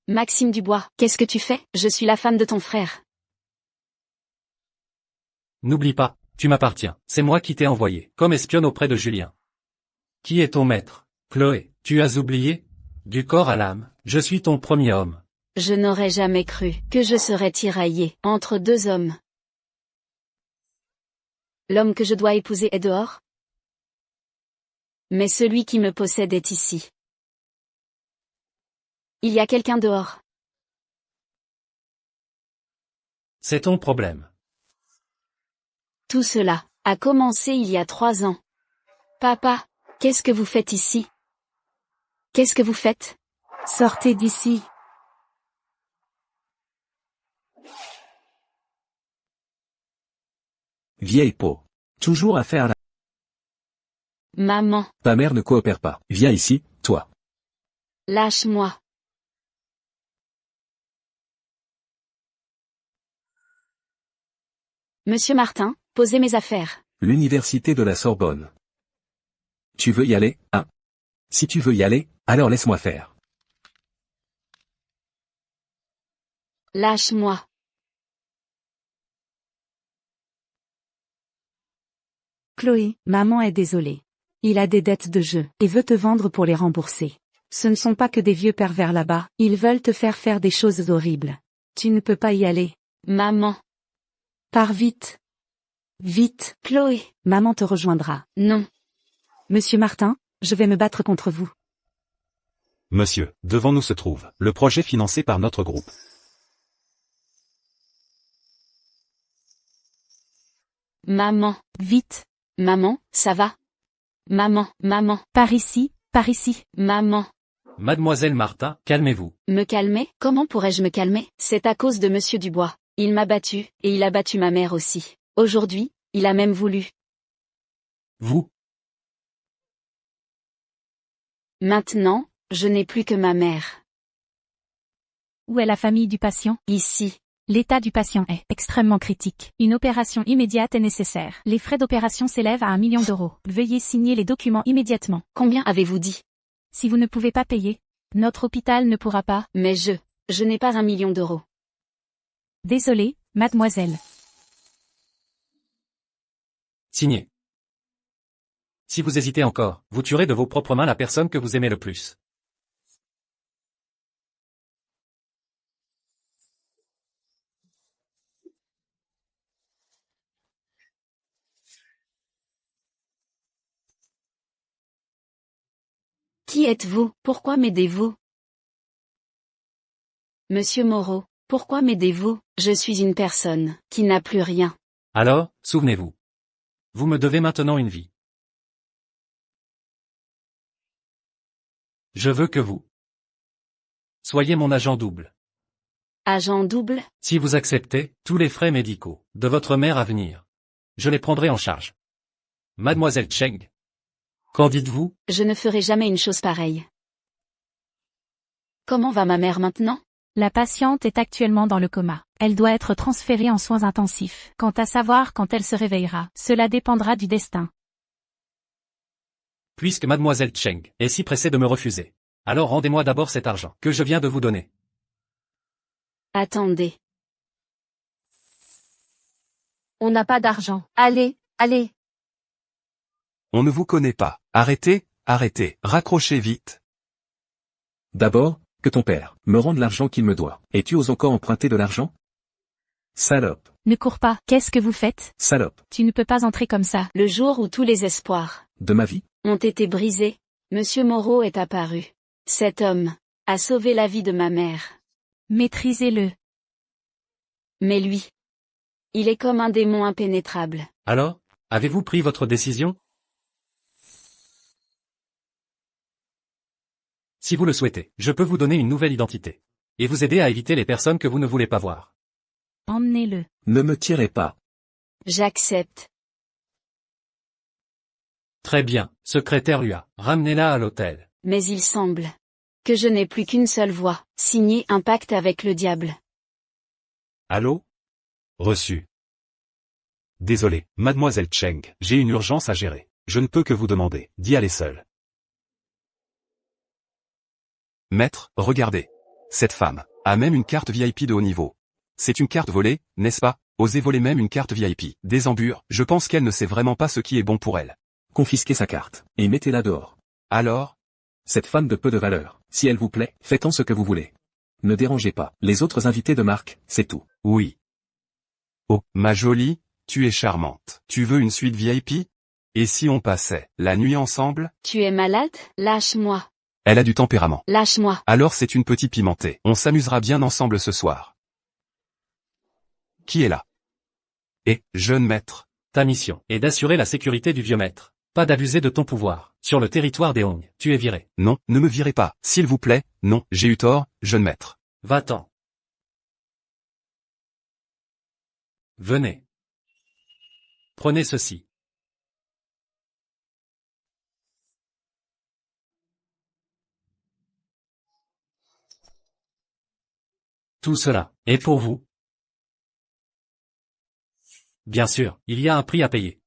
Maxime Dubois, qu'est-ce que tu fais? Je suis la femme de ton frère. N'oublie pas, tu m'appartiens, c'est moi qui t'ai envoyé, comme espionne auprès de Julien. Qui est ton maître? Chloé, tu as oublié? Du corps à l'âme, je suis ton premier homme. Je n'aurais jamais cru que je serais tiraillée entre deux hommes. L'homme que je dois épouser est dehors? Mais celui qui me possède est ici. Il y a quelqu'un dehors. C'est ton problème. Tout cela a commencé il y a 3 ans. Papa, qu'est-ce que vous faites ici? Qu'est-ce que vous faites? Sortez d'ici. Vieille peau. Toujours à faire la... Maman, Ta mère ne coopère pas. Viens ici, toi. lâche-moi. Monsieur Martin, posez mes affaires. L'université de la Sorbonne. Tu veux y aller, hein? Si tu veux y aller, alors laisse-moi faire. Lâche-moi. Chloé, maman est désolée. Il a des dettes de jeu et veut te vendre pour les rembourser. Ce ne sont pas que des vieux pervers là-bas, ils veulent te faire des choses horribles. Tu ne peux pas y aller. Maman. Pars vite. Vite. Chloé. Maman te rejoindra. Non. Monsieur Martin, je vais me battre contre vous. Monsieur, devant nous se trouve le projet financé par notre groupe. Maman. Vite. Maman, ça va? Maman, maman. Par ici, par ici. Maman. Mademoiselle Martin, calmez-vous. Me calmer? Comment pourrais-je me calmer? C'est à cause de Monsieur Dubois. Il m'a battu, et il a battu ma mère aussi. Aujourd'hui, il a même voulu. Vous? Maintenant, je n'ai plus que ma mère. Où est la famille du patient? Ici. L'état du patient est extrêmement critique. Une opération immédiate est nécessaire. Les frais d'opération s'élèvent à 1 million d'euros. Veuillez signer les documents immédiatement. Combien avez-vous dit? Si vous ne pouvez pas payer, notre hôpital ne pourra pas. Mais je n'ai pas 1 million d'euros. Désolé, mademoiselle. Signez. Si vous hésitez encore, vous tuerez de vos propres mains la personne que vous aimez le plus. Qui êtes-vous? Pourquoi m'aidez-vous? Monsieur Moreau, pourquoi m'aidez-vous? Je suis une personne qui n'a plus rien. Alors, souvenez-vous. Vous me devez maintenant une vie. Je veux que vous soyez mon agent double. Agent double? Si vous acceptez, tous les frais médicaux de votre mère à venir, je les prendrai en charge. Mademoiselle Cheng, qu'en dites-vous? Je ne ferai jamais une chose pareille. Comment va ma mère maintenant? La patiente est actuellement dans le coma. Elle doit être transférée en soins intensifs. Quant à savoir quand elle se réveillera, cela dépendra du destin. Puisque Mademoiselle Cheng est si pressée de me refuser, alors rendez-moi d'abord cet argent que je viens de vous donner. Attendez. On n'a pas d'argent. Allez, allez. On ne vous connaît pas. Arrêtez, arrêtez, raccrochez vite. D'abord, que ton père me rende l'argent qu'il me doit. Et tu oses encore emprunter de l'argent? Salope. Ne cours pas. Qu'est-ce que vous faites? Salope. Tu ne peux pas entrer comme ça. Le jour où tous les espoirs De ma vie? ont été brisés, Monsieur Moreau est apparu. Cet homme a sauvé la vie de ma mère. Maîtrisez-le. Mais lui, il est comme un démon impénétrable. Alors, avez-vous pris votre décision? Si vous le souhaitez, je peux vous donner une nouvelle identité. Et vous aider à éviter les personnes que vous ne voulez pas voir. Emmenez-le. Ne me tirez pas. J'accepte. Très bien, secrétaire Lua, ramenez-la à l'hôtel. Mais il semble que je n'ai plus qu'une seule voie, signer un pacte avec le diable. Allô? Reçu. Désolé, mademoiselle Cheng, j'ai une urgence à gérer. Je ne peux que vous demander d'y aller seul. Maître, regardez. Cette femme a même une carte VIP de haut niveau. C'est une carte volée, n'est-ce pas? Oser voler même une carte VIP. Des embures, je pense qu'elle ne sait vraiment pas ce qui est bon pour elle. Confisquez sa carte, et mettez-la dehors. Alors? Cette femme de peu de valeur, si elle vous plaît, faites-en ce que vous voulez. Ne dérangez pas les autres invités de marque, c'est tout. Oui. Oh, ma jolie, tu es charmante. Tu veux une suite VIP? Et si on passait la nuit ensemble? Tu es malade? Lâche-moi. Elle a du tempérament. Lâche-moi. Alors c'est une petite pimentée. On s'amusera bien ensemble ce soir. Qui est là? Eh, jeune maître. Ta mission est d'assurer la sécurité du vieux maître. Pas d'abuser de ton pouvoir. Sur le territoire des Hong, tu es viré. Non, ne me virez pas, s'il vous plaît. Non, j'ai eu tort, jeune maître. Va-t'en. Venez. Prenez ceci. Tout cela est pour vous. Bien sûr, il y a un prix à payer.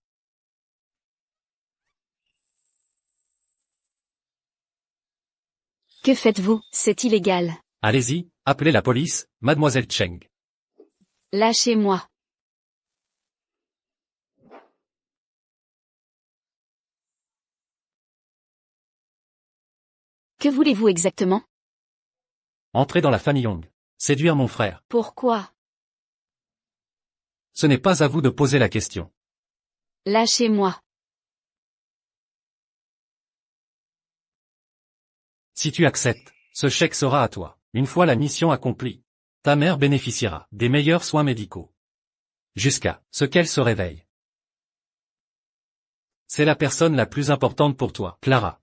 Que faites-vous? C'est illégal. Allez-y, appelez la police, mademoiselle Cheng. Lâchez-moi. Que voulez-vous exactement? Entrez dans la famille Hong. Séduire mon frère. Pourquoi? Ce n'est pas à vous de poser la question. Lâchez-moi. Si tu acceptes, ce chèque sera à toi. Une fois la mission accomplie, ta mère bénéficiera des meilleurs soins médicaux. Jusqu'à ce qu'elle se réveille. C'est la personne la plus importante pour toi, Clara.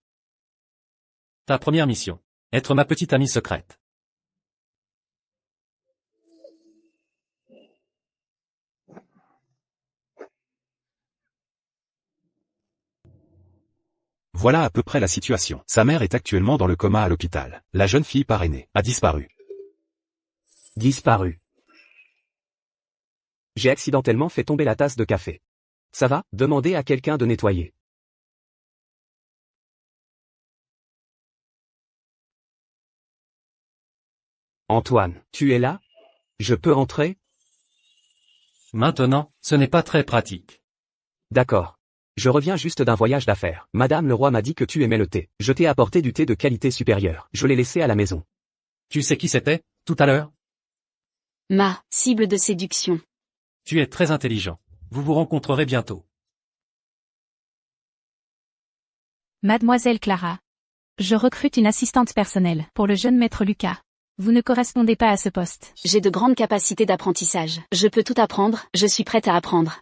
Ta première mission. Être ma petite amie secrète. Voilà à peu près la situation. Sa mère est actuellement dans le coma à l'hôpital. La jeune fille parrainée a disparu. Disparu. J'ai accidentellement fait tomber la tasse de café. Ça va? Demandez à quelqu'un de nettoyer. Antoine, tu es là? Je peux entrer? Maintenant, ce n'est pas très pratique. D'accord. Je reviens juste d'un voyage d'affaires. Madame le roi m'a dit que tu aimais le thé. Je t'ai apporté du thé de qualité supérieure. Je l'ai laissé à la maison. Tu sais qui c'était, tout à l'heure? Ma cible de séduction. Tu es très intelligent. Vous vous rencontrerez bientôt. Mademoiselle Clara. Je recrute une assistante personnelle pour le jeune maître Lucas. Vous ne correspondez pas à ce poste. J'ai de grandes capacités d'apprentissage. Je peux tout apprendre, je suis prête à apprendre.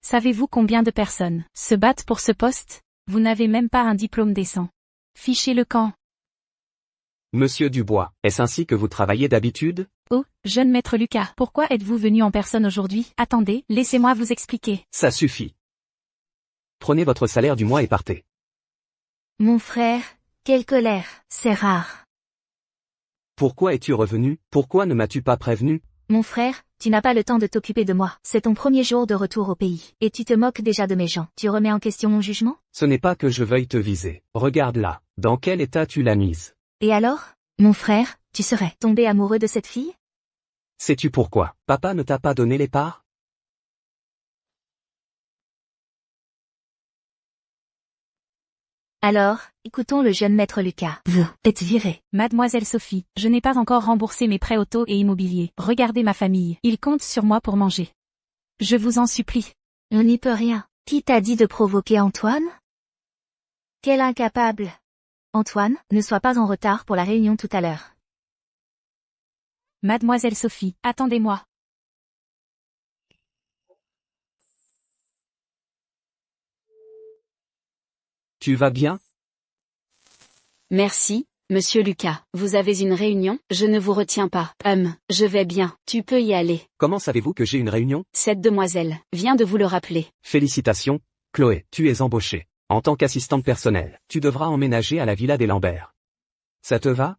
Savez-vous combien de personnes se battent pour ce poste? Vous n'avez même pas un diplôme décent. Fichez le camp. Monsieur Dubois, est-ce ainsi que vous travaillez d'habitude? Oh, jeune maître Lucas, pourquoi êtes-vous venu en personne aujourd'hui? Attendez, laissez-moi vous expliquer. Ça suffit. Prenez votre salaire du mois et partez. Mon frère, quelle colère, c'est rare. Pourquoi es-tu revenu? Pourquoi ne m'as-tu pas prévenu? Mon frère, tu n'as pas le temps de t'occuper de moi. C'est ton premier jour de retour au pays. Et tu te moques déjà de mes gens. Tu remets en question mon jugement? Ce n'est pas que je veuille te viser. Regarde là. Dans quel état tu l'as mise? Et alors? Mon frère, tu serais tombé amoureux de cette fille? Sais-tu pourquoi? Papa ne t'a pas donné les parts? Alors, écoutons le jeune maître Lucas. Vous êtes viré. Mademoiselle Sophie, je n'ai pas encore remboursé mes prêts auto et immobiliers. Regardez ma famille. Ils comptent sur moi pour manger. Je vous en supplie. On n'y peut rien. Qui t'a dit de provoquer Antoine? Quel incapable. Antoine, ne sois pas en retard pour la réunion tout à l'heure. Mademoiselle Sophie, attendez-moi. Tu vas bien? Merci, monsieur Lucas. Vous avez une réunion? Je ne vous retiens pas. Je vais bien. Tu peux y aller. Comment savez-vous que j'ai une réunion? Cette demoiselle vient de vous le rappeler. Félicitations, Chloé, tu es embauchée. En tant qu'assistante personnelle, tu devras emménager à la villa des Lambert. Ça te va?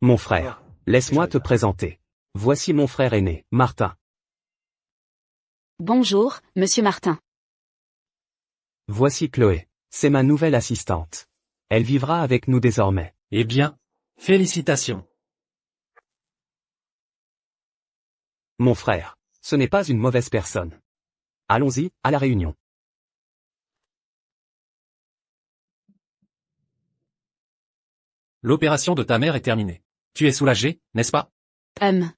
Mon frère, laisse-moi te présenter. Voici mon frère aîné, Martin. Bonjour, monsieur Martin. Voici Chloé. C'est ma nouvelle assistante. Elle vivra avec nous désormais. Eh bien, félicitations. Mon frère. Ce n'est pas une mauvaise personne. Allons-y, à la réunion. L'opération de ta mère est terminée. Tu es soulagé, n'est-ce pas?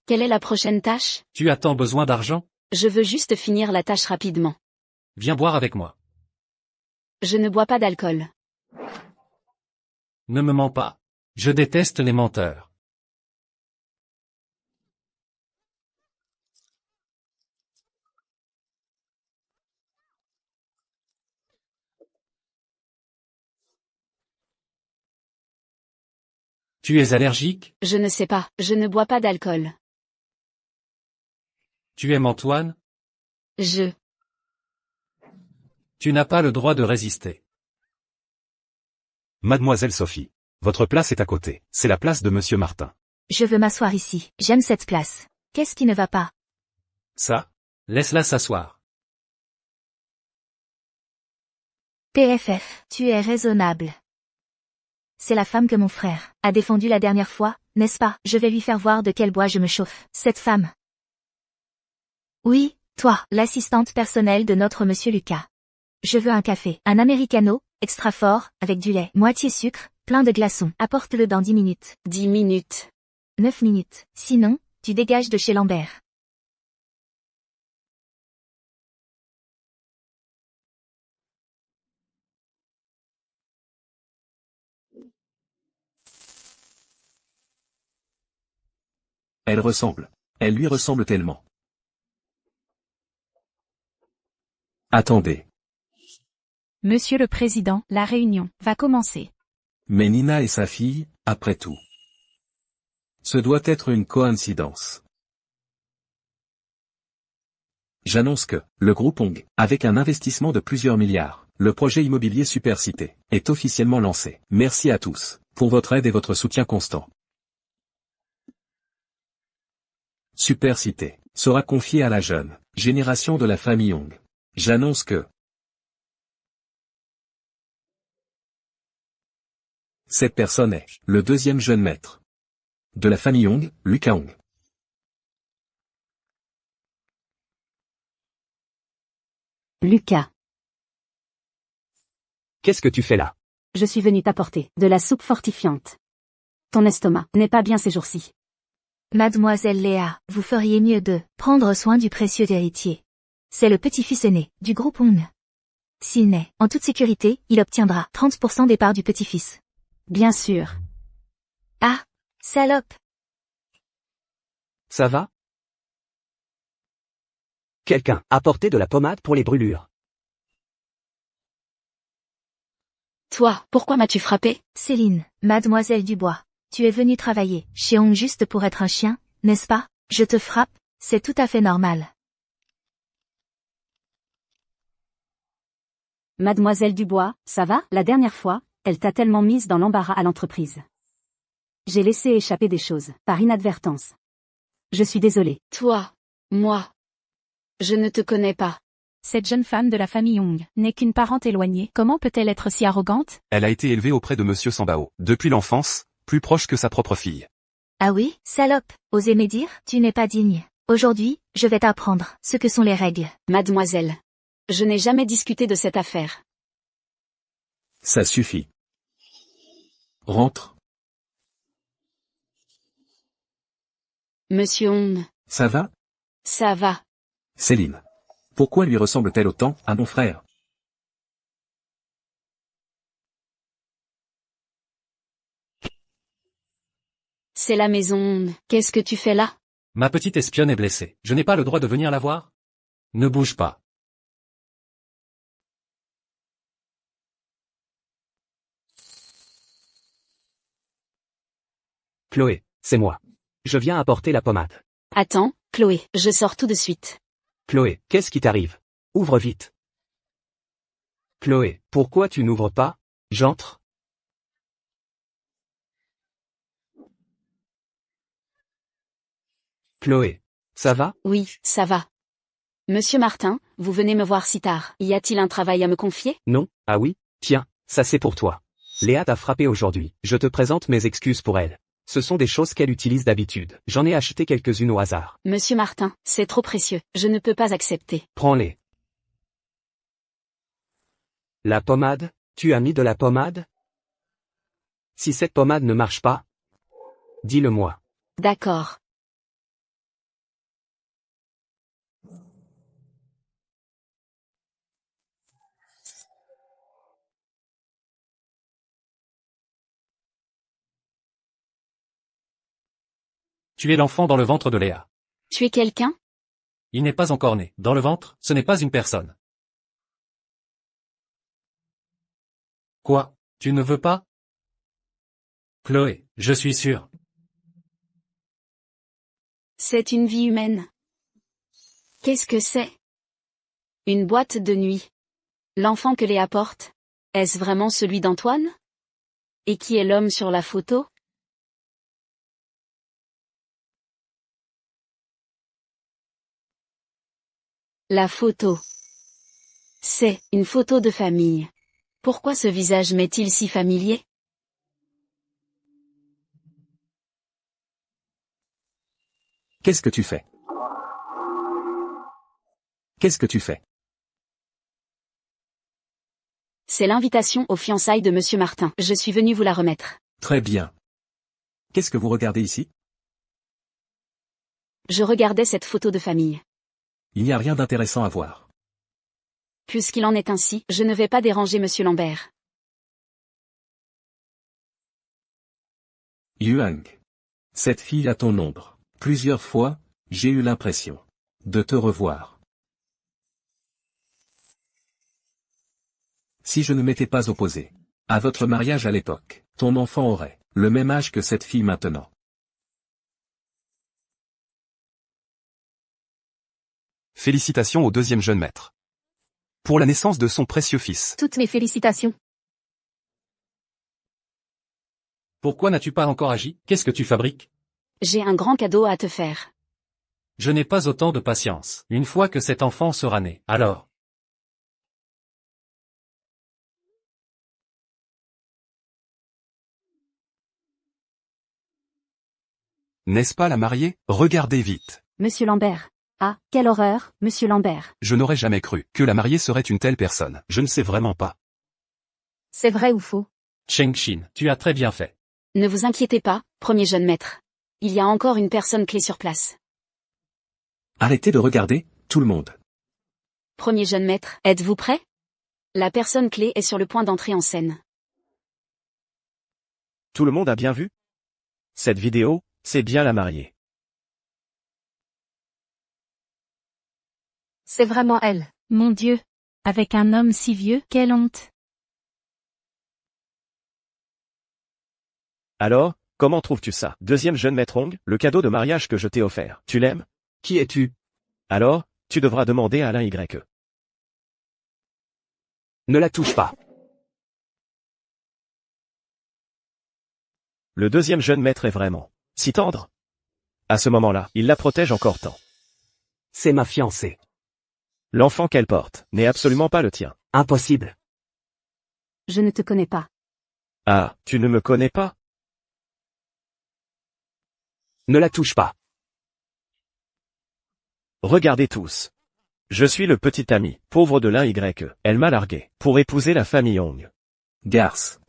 Quelle est la prochaine tâche? Tu as tant besoin d'argent? Je veux juste finir la tâche rapidement. Viens boire avec moi. Je ne bois pas d'alcool. Ne me mens pas. Je déteste les menteurs. Tu es allergique? Je ne sais pas, je ne bois pas d'alcool. Tu aimes Antoine? Je... Tu n'as pas le droit de résister. Mademoiselle Sophie. Votre place est à côté. C'est la place de monsieur Martin. Je veux m'asseoir ici. J'aime cette place. Qu'est-ce qui ne va pas? Ça? Laisse-la s'asseoir. PFF, tu es raisonnable. C'est la femme que mon frère a défendue la dernière fois, n'est-ce pas? Je vais lui faire voir de quel bois je me chauffe. Cette femme. Oui, toi, l'assistante personnelle de notre monsieur Lucas. Je veux un café, un americano, extra fort, avec du lait, moitié sucre, plein de glaçons. Apporte-le dans 10 minutes. 10 minutes. 9 minutes. Sinon, tu dégages de chez Lambert. Elle ressemble. Elle lui ressemble tellement. Attendez. Monsieur le Président, la réunion va commencer. Mais Nina et sa fille, après tout. Ce doit être une coïncidence. J'annonce que, le groupe Ong, avec un investissement de plusieurs milliards, le projet immobilier Supercité, est officiellement lancé. Merci à tous, pour votre aide et votre soutien constant. Supercité, sera confiée à la jeune génération de la famille Ong. J'annonce que cette personne est le deuxième jeune maître de la famille Ong, Lucas Ong. Lucas, Qu'est-ce que tu fais là? je suis venu t'apporter de la soupe fortifiante. Ton estomac n'est pas bien ces jours-ci. Mademoiselle Léa, vous feriez mieux de prendre soin du précieux héritier. C'est le petit-fils aîné du groupe Ong. S'il naît en toute sécurité, il obtiendra 30% des parts du petit-fils. Bien sûr. Ah, salope. Ça va? Quelqu'un apporté de la pommade pour les brûlures. Toi, pourquoi m'as-tu frappé? Céline, Mademoiselle Dubois, tu es venue travailler chez Ong juste pour être un chien, n'est-ce pas? Je te frappe, c'est tout à fait normal. Mademoiselle Dubois, ça va? La dernière fois, elle t'a tellement mise dans l'embarras à l'entreprise. J'ai laissé échapper des choses, par inadvertance. Je suis désolée. Toi, moi. Je ne te connais pas. Cette jeune femme de la famille Ong n'est qu'une parente éloignée. Comment peut-elle être si arrogante? Elle a été élevée auprès de monsieur Sambao, depuis l'enfance, plus proche que sa propre fille. Ah oui, salope, osez me dire, tu n'es pas digne. Aujourd'hui, je vais t'apprendre ce que sont les règles. Mademoiselle. Je n'ai jamais discuté de cette affaire. Ça suffit. Rentre. Monsieur Ong. Ça va? Ça va. Céline. Pourquoi lui ressemble-t-elle autant à mon frère? C'est la maison Ong. Qu'est-ce que tu fais là? Ma petite espionne est blessée. Je n'ai pas le droit de venir la voir? Ne bouge pas. Chloé, c'est moi. Je viens apporter la pommade. Attends, Chloé, je sors tout de suite. Chloé, qu'est-ce qui t'arrive? Ouvre vite. Chloé, pourquoi tu n'ouvres pas? J'entre. Chloé, ça va? Oui, ça va. Monsieur Martin, vous venez me voir si tard. Y a-t-il un travail à me confier? Non, ah oui, tiens, ça c'est pour toi. Léa t'a frappé aujourd'hui. Je te présente mes excuses pour elle. Ce sont des choses qu'elle utilise d'habitude. J'en ai acheté quelques-unes au hasard. Monsieur Martin, c'est trop précieux. Je ne peux pas accepter. Prends-les. La pommade? Tu as mis de la pommade? Si cette pommade ne marche pas, dis-le-moi. D'accord. Tu es l'enfant dans le ventre de Léa. Tu es quelqu'un? Il n'est pas encore né. Dans le ventre, ce n'est pas une personne. Quoi? Tu ne veux pas? Chloé, je suis sûr. C'est une vie humaine. Qu'est-ce que c'est? Une boîte de nuit. L'enfant que Léa porte? Est-ce vraiment celui d'Antoine? Et qui est l'homme sur la photo? La photo. C'est une photo de famille. Pourquoi ce visage m'est-il si familier? Qu'est-ce que tu fais? Qu'est-ce que tu fais? C'est l'invitation aux fiançailles de Monsieur Martin. Je suis venu vous la remettre. Très bien. Qu'est-ce que vous regardez ici? Je regardais cette photo de famille. Il n'y a rien d'intéressant à voir. Puisqu'il en est ainsi, je ne vais pas déranger Monsieur Lambert. Yuang. Cette fille a ton ombre. Plusieurs fois, j'ai eu l'impression de te revoir. Si je ne m'étais pas opposé à votre mariage à l'époque, ton enfant aurait le même âge que cette fille maintenant. Félicitations au deuxième jeune maître. Pour la naissance de son précieux fils. Toutes mes félicitations. Pourquoi n'as-tu pas encore agi? Qu'est-ce que tu fabriques? J'ai un grand cadeau à te faire. Je n'ai pas autant de patience. Une fois que cet enfant sera né, alors. N'est-ce pas la mariée? Regardez vite. Monsieur Lambert. Ah, quelle horreur, Monsieur Lambert. Je n'aurais jamais cru que la mariée serait une telle personne. Je ne sais vraiment pas. C'est vrai ou faux? Cheng Xin, tu as très bien fait. Ne vous inquiétez pas, premier jeune maître. Il y a encore une personne clé sur place. Arrêtez de regarder, tout le monde. Premier jeune maître, êtes-vous prêt? La personne clé est sur le point d'entrer en scène. Tout le monde a bien vu? Cette vidéo, c'est bien la mariée. C'est vraiment elle. Mon Dieu. Avec un homme si vieux, quelle honte. Alors, comment trouves-tu ça? Deuxième jeune maître Hong, le cadeau de mariage que je t'ai offert. Tu l'aimes? Qui es-tu? Alors, tu devras demander à Alain Y. Ne la touche pas. Le deuxième jeune maître est vraiment si tendre. À ce moment-là, il la protège encore tant. C'est ma fiancée. L'enfant qu'elle porte n'est absolument pas le tien. Impossible. Je ne te connais pas. Ah, tu ne me connais pas? Ne la touche pas. Regardez tous. Je suis le petit ami, pauvre de l'un Y. Elle m'a largué, pour épouser la famille Hong. Garce.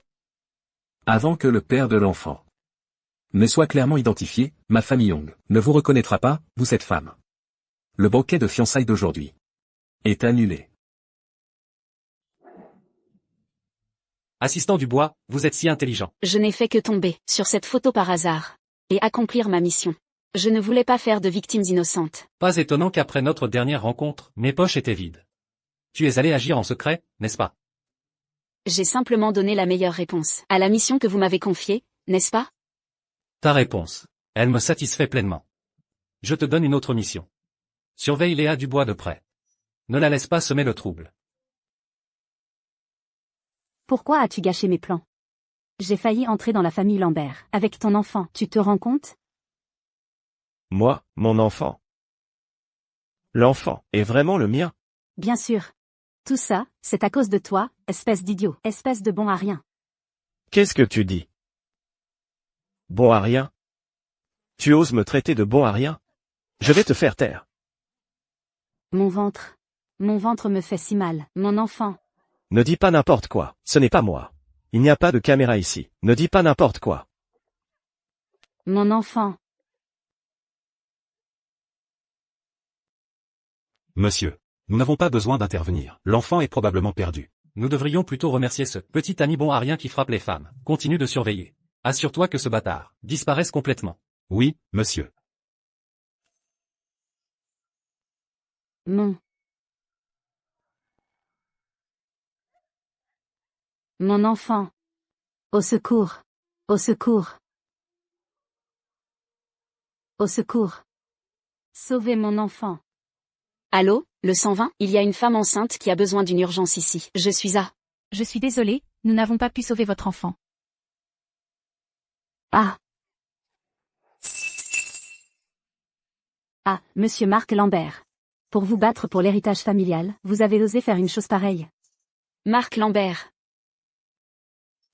Avant que le père de l'enfant ne soit clairement identifié, ma famille Hong ne vous reconnaîtra pas, vous cette femme. Le bouquet de fiançailles d'aujourd'hui est annulé. Assistant Dubois, vous êtes si intelligent. Je n'ai fait que tomber sur cette photo par hasard. Et accomplir ma mission. Je ne voulais pas faire de victimes innocentes. Pas étonnant qu'après notre dernière rencontre, mes poches étaient vides. Tu es allé agir en secret, n'est-ce pas? J'ai simplement donné la meilleure réponse à la mission que vous m'avez confiée, n'est-ce pas? Ta réponse. Elle me satisfait pleinement. Je te donne une autre mission. Surveille Léa Dubois de près. Ne la laisse pas semer le trouble. Pourquoi as-tu gâché mes plans? J'ai failli entrer dans la famille Lambert. Avec ton enfant, tu te rends compte? Moi, mon enfant. L'enfant est vraiment le mien. Bien sûr. Tout ça, c'est à cause de toi, espèce d'idiot, espèce de bon à rien. Qu'est-ce que tu dis? Bon à rien? Tu oses me traiter de bon à rien? Je vais te faire taire. Mon ventre. Mon ventre me fait si mal, mon enfant. Ne dis pas n'importe quoi, ce n'est pas moi. Il n'y a pas de caméra ici, ne dis pas n'importe quoi. Mon enfant. Monsieur, nous n'avons pas besoin d'intervenir. L'enfant est probablement perdu. Nous devrions plutôt remercier ce petit ami bon à rien qui frappe les femmes. Continue de surveiller. Assure-toi que ce bâtard disparaisse complètement. Oui, monsieur. Mon enfant. Au secours. Au secours. Au secours. Sauvez mon enfant. Allô, le 120, il y a une femme enceinte qui a besoin d'une urgence ici. Je suis à... Je suis désolée, nous n'avons pas pu sauver votre enfant. Ah. Ah, monsieur Marc Lambert. Pour vous battre pour l'héritage familial, vous avez osé faire une chose pareille. Marc Lambert.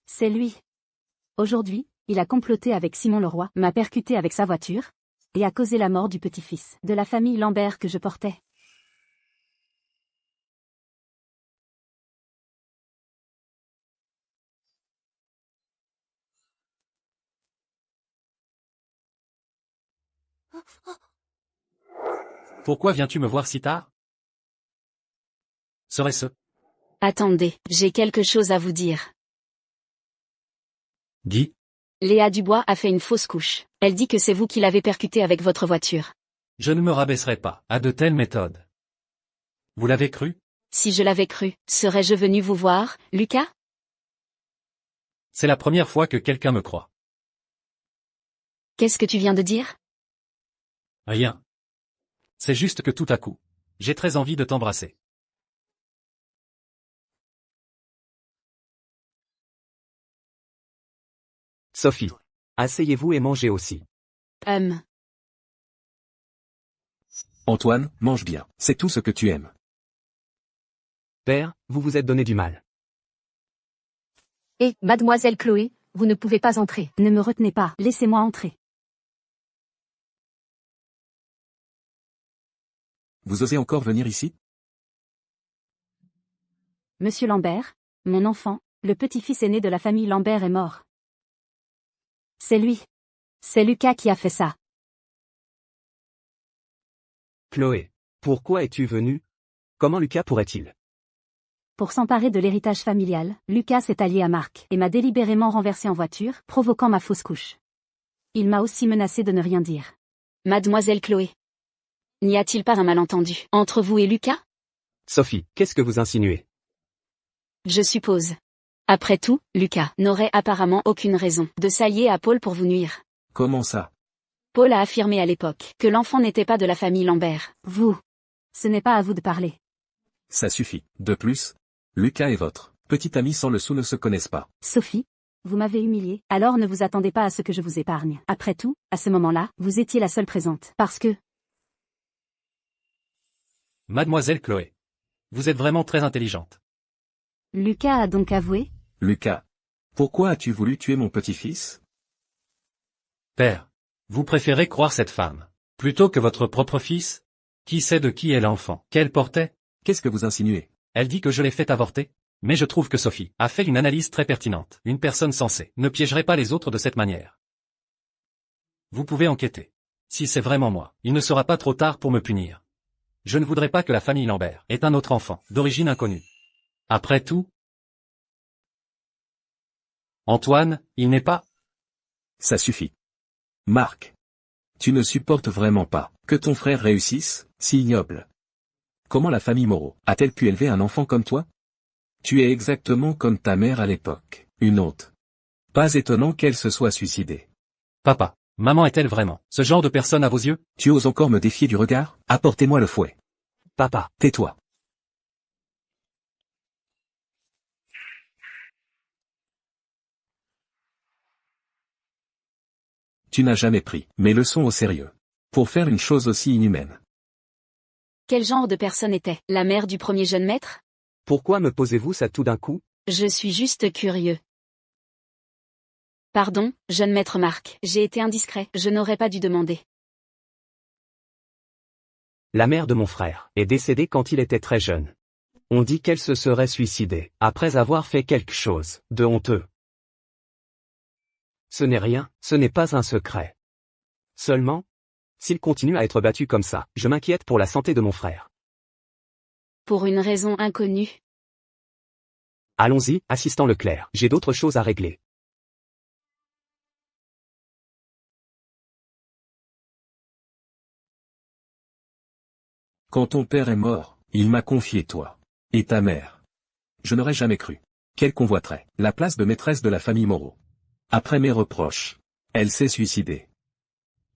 C'est lui. Aujourd'hui, il a comploté avec Simon Leroy, m'a percuté avec sa voiture, et a causé la mort du petit-fils de la famille Lambert que je portais. Pourquoi viens-tu me voir si tard? Serait-ce? Attendez, j'ai quelque chose à vous dire. Dis. Léa Dubois a fait une fausse couche. Elle dit que c'est vous qui l'avez percutée avec votre voiture. Je ne me rabaisserai pas à de telles méthodes. Vous l'avez cru? Si je l'avais cru, serais-je venu vous voir, Lucas? C'est la première fois que quelqu'un me croit. Qu'est-ce que tu viens de dire? Rien. C'est juste que tout à coup, j'ai très envie de t'embrasser. Sophie. Asseyez-vous et mangez aussi. Antoine, mange bien, c'est tout ce que tu aimes. Père, vous vous êtes donné du mal. Et, mademoiselle Chloé, vous ne pouvez pas entrer. Ne me retenez pas, laissez-moi entrer. Vous osez encore venir ici? Monsieur Lambert, mon enfant, le petit-fils aîné de la famille Lambert est mort. C'est lui. C'est Lucas qui a fait ça. Chloé. Pourquoi es-tu venu? Comment Lucas pourrait-il? Pour s'emparer de l'héritage familial, Lucas s'est allié à Marc et m'a délibérément renversé en voiture, provoquant ma fausse couche. Il m'a aussi menacé de ne rien dire. Mademoiselle Chloé. N'y a-t-il pas un malentendu entre vous et Lucas? Sophie, qu'est-ce que vous insinuez? Je suppose. Après tout, Lucas n'aurait apparemment aucune raison de s'allier à Paul pour vous nuire. Comment ça? Paul a affirmé à l'époque que l'enfant n'était pas de la famille Lambert. Vous. Ce n'est pas à vous de parler. Ça suffit. De plus, Lucas et votre petit ami sans le sou ne se connaissent pas. Sophie, vous m'avez humilié, alors ne vous attendez pas à ce que je vous épargne. Après tout, à ce moment-là, vous étiez la seule présente. Parce que... Mademoiselle Chloé. Vous êtes vraiment très intelligente. Lucas a donc avoué? Lucas. Pourquoi as-tu voulu tuer mon petit-fils? Père. Vous préférez croire cette femme, plutôt que votre propre fils? Qui sait de qui est l'enfant qu'elle portait? Qu'est-ce que vous insinuez? Elle dit que je l'ai fait avorter. Mais je trouve que Sophie a fait une analyse très pertinente. Une personne sensée ne piégerait pas les autres de cette manière. Vous pouvez enquêter. Si c'est vraiment moi, il ne sera pas trop tard pour me punir. Je ne voudrais pas que la famille Lambert ait un autre enfant, d'origine inconnue. Après tout, Antoine, il n'est pas... Ça suffit. Marc. Tu ne supportes vraiment pas que ton frère réussisse, si ignoble. Comment la famille Moreau a-t-elle pu élever un enfant comme toi? Tu es exactement comme ta mère à l'époque, une honte. Pas étonnant qu'elle se soit suicidée. Papa, maman est-elle vraiment ce genre de personne à vos yeux? Tu oses encore me défier du regard? Apportez-moi le fouet. Papa. Tais-toi. Tu n'as jamais pris mes leçons au sérieux. Pour faire une chose aussi inhumaine. Quel genre de personne était la mère du premier jeune maître? Pourquoi me posez-vous ça tout d'un coup? Je suis juste curieux. Pardon, jeune maître Marc, j'ai été indiscret, je n'aurais pas dû demander. La mère de mon frère est décédée quand il était très jeune. On dit qu'elle se serait suicidée, après avoir fait quelque chose de honteux. Ce n'est rien, ce n'est pas un secret. Seulement, s'il continue à être battu comme ça, je m'inquiète pour la santé de mon frère. Pour une raison inconnue. Allons-y, assistant Leclerc, j'ai d'autres choses à régler. Quand ton père est mort, il m'a confié toi. Et ta mère. Je n'aurais jamais cru qu'elle convoiterait la place de maîtresse de la famille Moreau. Après mes reproches, elle s'est suicidée.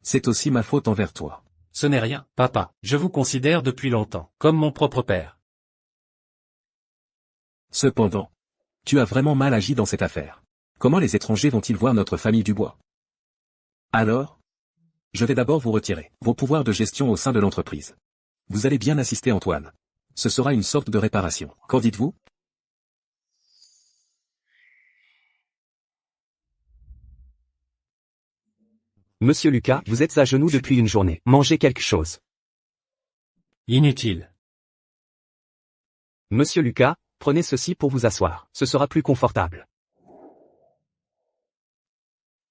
C'est aussi ma faute envers toi. Ce n'est rien, papa, je vous considère depuis longtemps comme mon propre père. Cependant, tu as vraiment mal agi dans cette affaire. Comment les étrangers vont-ils voir notre famille Dubois? Alors, je vais d'abord vous retirer vos pouvoirs de gestion au sein de l'entreprise. Vous allez bien assister Antoine. Ce sera une sorte de réparation. Qu'en dites-vous? Monsieur Lucas, vous êtes à genoux depuis une journée. Mangez quelque chose. Inutile. Monsieur Lucas, prenez ceci pour vous asseoir. Ce sera plus confortable.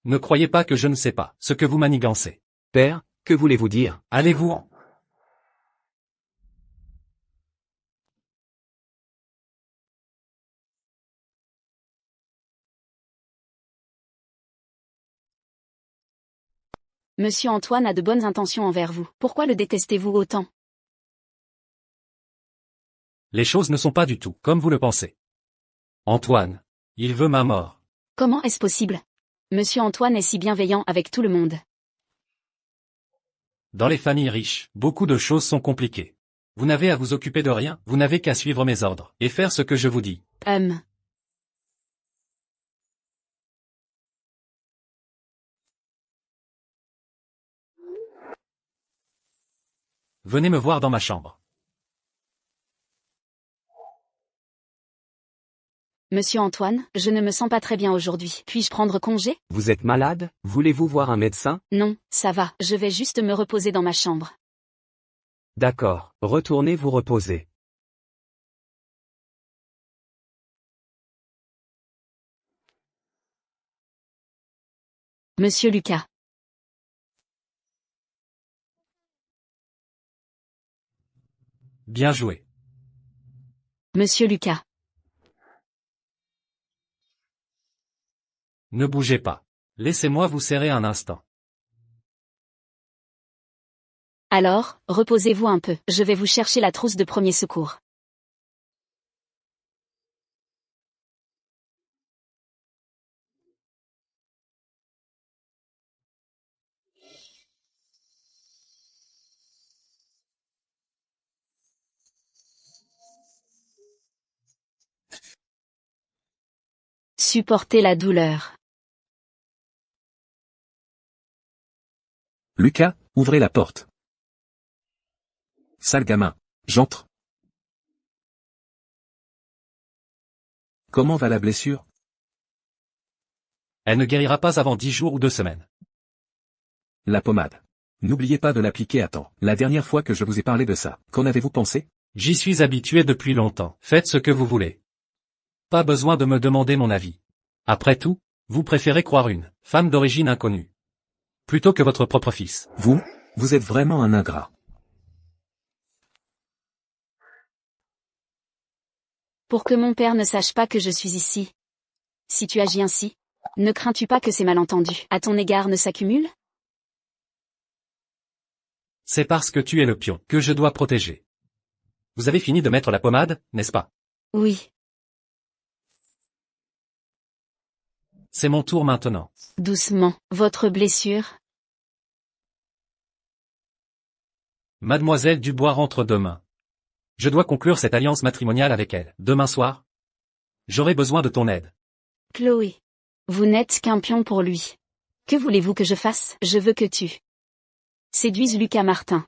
Ne croyez pas que je ne sais pas ce que vous manigancez. Père, que voulez-vous dire? Allez-vous-en. Monsieur Antoine a de bonnes intentions envers vous. Pourquoi le détestez-vous autant? Les choses ne sont pas du tout comme vous le pensez. Antoine, il veut ma mort. Comment est-ce possible? Monsieur Antoine est si bienveillant avec tout le monde. Dans les familles riches, beaucoup de choses sont compliquées. Vous n'avez à vous occuper de rien, vous n'avez qu'à suivre mes ordres, et faire ce que je vous dis. Venez me voir dans ma chambre. Monsieur Antoine, je ne me sens pas très bien aujourd'hui. Puis-je prendre congé? Vous êtes malade? Voulez-vous voir un médecin? Non, ça va, je vais juste me reposer dans ma chambre. D'accord, retournez vous reposer. Monsieur Lucas. Bien joué. Monsieur Lucas. Ne bougez pas. Laissez-moi vous serrer un instant. Alors, reposez-vous un peu, je vais vous chercher la trousse de premier secours. Supportez la douleur. Lucas, ouvrez la porte. Sale gamin. J'entre. Comment va la blessure? Elle ne guérira pas avant 10 jours ou 2 semaines. La pommade. N'oubliez pas de l'appliquer à temps. La dernière fois que je vous ai parlé de ça, qu'en avez-vous pensé? J'y suis habitué depuis longtemps. Faites ce que vous voulez. Pas besoin de me demander mon avis. Après tout, vous préférez croire une femme d'origine inconnue plutôt que votre propre fils. Vous êtes vraiment un ingrat. Pour que mon père ne sache pas que je suis ici. Si tu agis ainsi, ne crains-tu pas que ces malentendus à ton égard ne s'accumulent? C'est parce que tu es le pion que je dois protéger. Vous avez fini de mettre la pommade, n'est-ce pas? Oui. C'est mon tour maintenant. Doucement, votre blessure. Mademoiselle Dubois rentre demain. Je dois conclure cette alliance matrimoniale avec elle. Demain soir? J'aurai besoin de ton aide. Chloé. Vous n'êtes qu'un pion pour lui. Que voulez-vous que je fasse? Je veux que tu séduises Lucas Martin.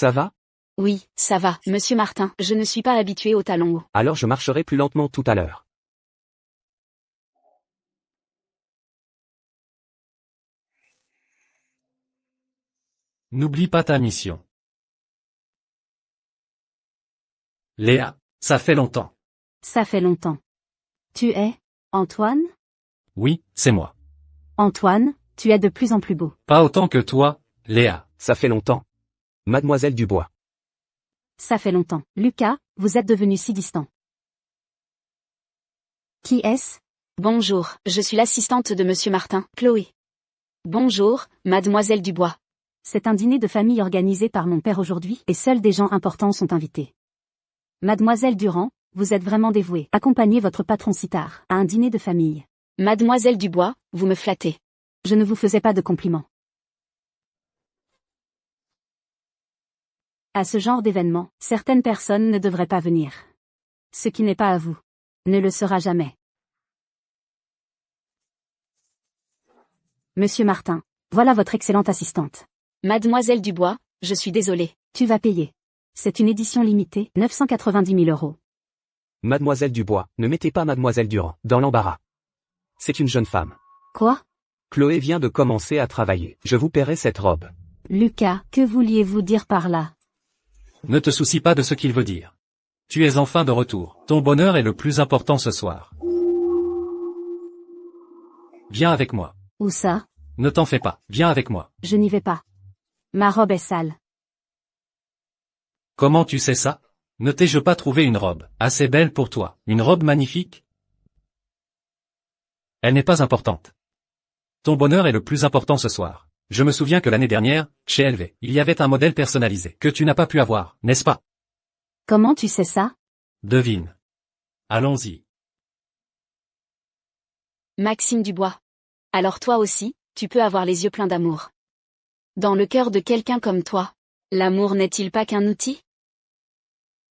Ça va? Oui, ça va, monsieur Martin, je ne suis pas habitué aux talons hauts. Alors je marcherai plus lentement tout à l'heure. N'oublie pas ta mission. Léa, ça fait longtemps. Ça fait longtemps. Tu es Antoine? Oui, c'est moi. Antoine, tu es de plus en plus beau. Pas autant que toi, Léa. Ça fait longtemps. Mademoiselle Dubois. Ça fait longtemps. Lucas, vous êtes devenus si distants. Qui est-ce? Bonjour, je suis l'assistante de monsieur Martin, Chloé. Bonjour, mademoiselle Dubois. C'est un dîner de famille organisé par mon père aujourd'hui et seuls des gens importants sont invités. Mademoiselle Durand, vous êtes vraiment dévouée. Accompagnez votre patron si tard à un dîner de famille. Mademoiselle Dubois, vous me flattez. Je ne vous faisais pas de compliments. À ce genre d'événement, certaines personnes ne devraient pas venir. Ce qui n'est pas à vous. Ne le sera jamais. Monsieur Martin, voilà votre excellente assistante. Mademoiselle Dubois, je suis désolée. Tu vas payer. C'est une édition limitée, 990 000 €. Mademoiselle Dubois, ne mettez pas Mademoiselle Durand dans l'embarras. C'est une jeune femme. Quoi? Chloé vient de commencer à travailler. Je vous paierai cette robe. Lucas, que vouliez-vous dire par là? Ne te soucie pas de ce qu'il veut dire. Tu es enfin de retour. Ton bonheur est le plus important ce soir. Viens avec moi. Où ça? Ne t'en fais pas, viens avec moi. Je n'y vais pas. Ma robe est sale. Comment tu sais ça? Ne t'ai-je pas trouvé une robe assez belle pour toi? Une robe magnifique? Elle n'est pas importante. Ton bonheur est le plus important ce soir. Je me souviens que l'année dernière, chez LV, il y avait un modèle personnalisé que tu n'as pas pu avoir, n'est-ce pas? Comment tu sais ça? Devine. Allons-y. Maxime Dubois. Alors toi aussi, tu peux avoir les yeux pleins d'amour. Dans le cœur de quelqu'un comme toi, l'amour n'est-il pas qu'un outil?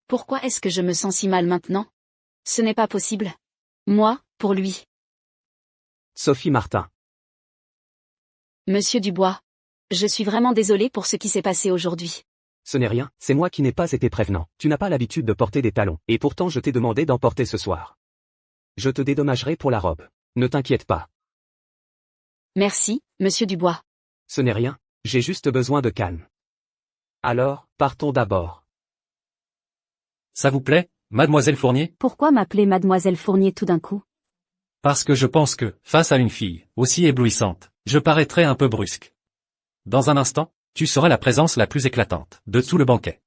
Pourquoi est-ce que je me sens si mal maintenant? Ce n'est pas possible. Moi, pour lui. Sophie Martin. Monsieur Dubois. Je suis vraiment désolée pour ce qui s'est passé aujourd'hui. Ce n'est rien, c'est moi qui n'ai pas été prévenant. Tu n'as pas l'habitude de porter des talons, et pourtant je t'ai demandé d'en porter ce soir. Je te dédommagerai pour la robe. Ne t'inquiète pas. Merci, monsieur Dubois. Ce n'est rien, j'ai juste besoin de calme. Alors, partons d'abord. Ça vous plaît, mademoiselle Fournier? Pourquoi m'appeler mademoiselle Fournier tout d'un coup? Parce que je pense que, face à une fille, aussi éblouissante, je paraîtrais un peu brusque. Dans un instant, tu seras la présence la plus éclatante de tout le banquet.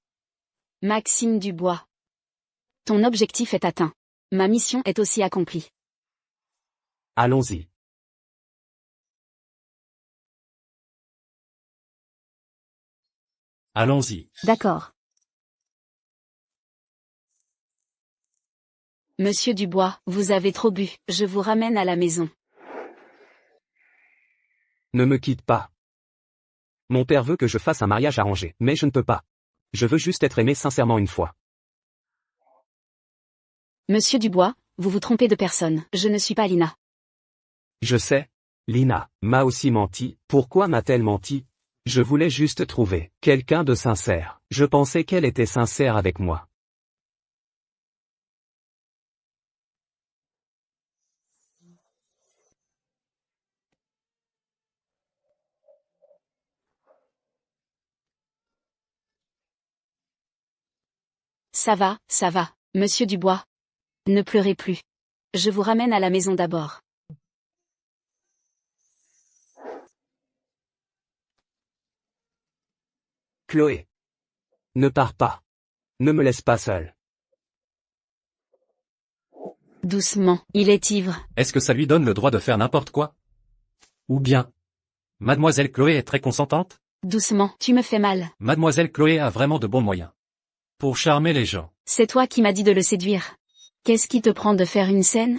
Maxime Dubois. Ton objectif est atteint. Ma mission est aussi accomplie. Allons-y. Allons-y. D'accord. Monsieur Dubois, vous avez trop bu, je vous ramène à la maison. Ne me quitte pas. Mon père veut que je fasse un mariage arrangé, mais je ne peux pas. Je veux juste être aimé sincèrement une fois. Monsieur Dubois, vous vous trompez de personne, je ne suis pas Lina. Je sais. Lina m'a aussi menti. Pourquoi m'a-t-elle menti? Je voulais juste trouver quelqu'un de sincère. Je pensais qu'elle était sincère avec moi. Ça va, monsieur Dubois. Ne pleurez plus. Je vous ramène à la maison d'abord. Chloé. Ne pars pas. Ne me laisse pas seule. Doucement, il est ivre. Est-ce que ça lui donne le droit de faire n'importe quoi? Ou bien, mademoiselle Chloé est très consentante? Doucement, tu me fais mal. Mademoiselle Chloé a vraiment de bons moyens pour charmer les gens. C'est toi qui m'as dit de le séduire. Qu'est-ce qui te prend de faire une scène?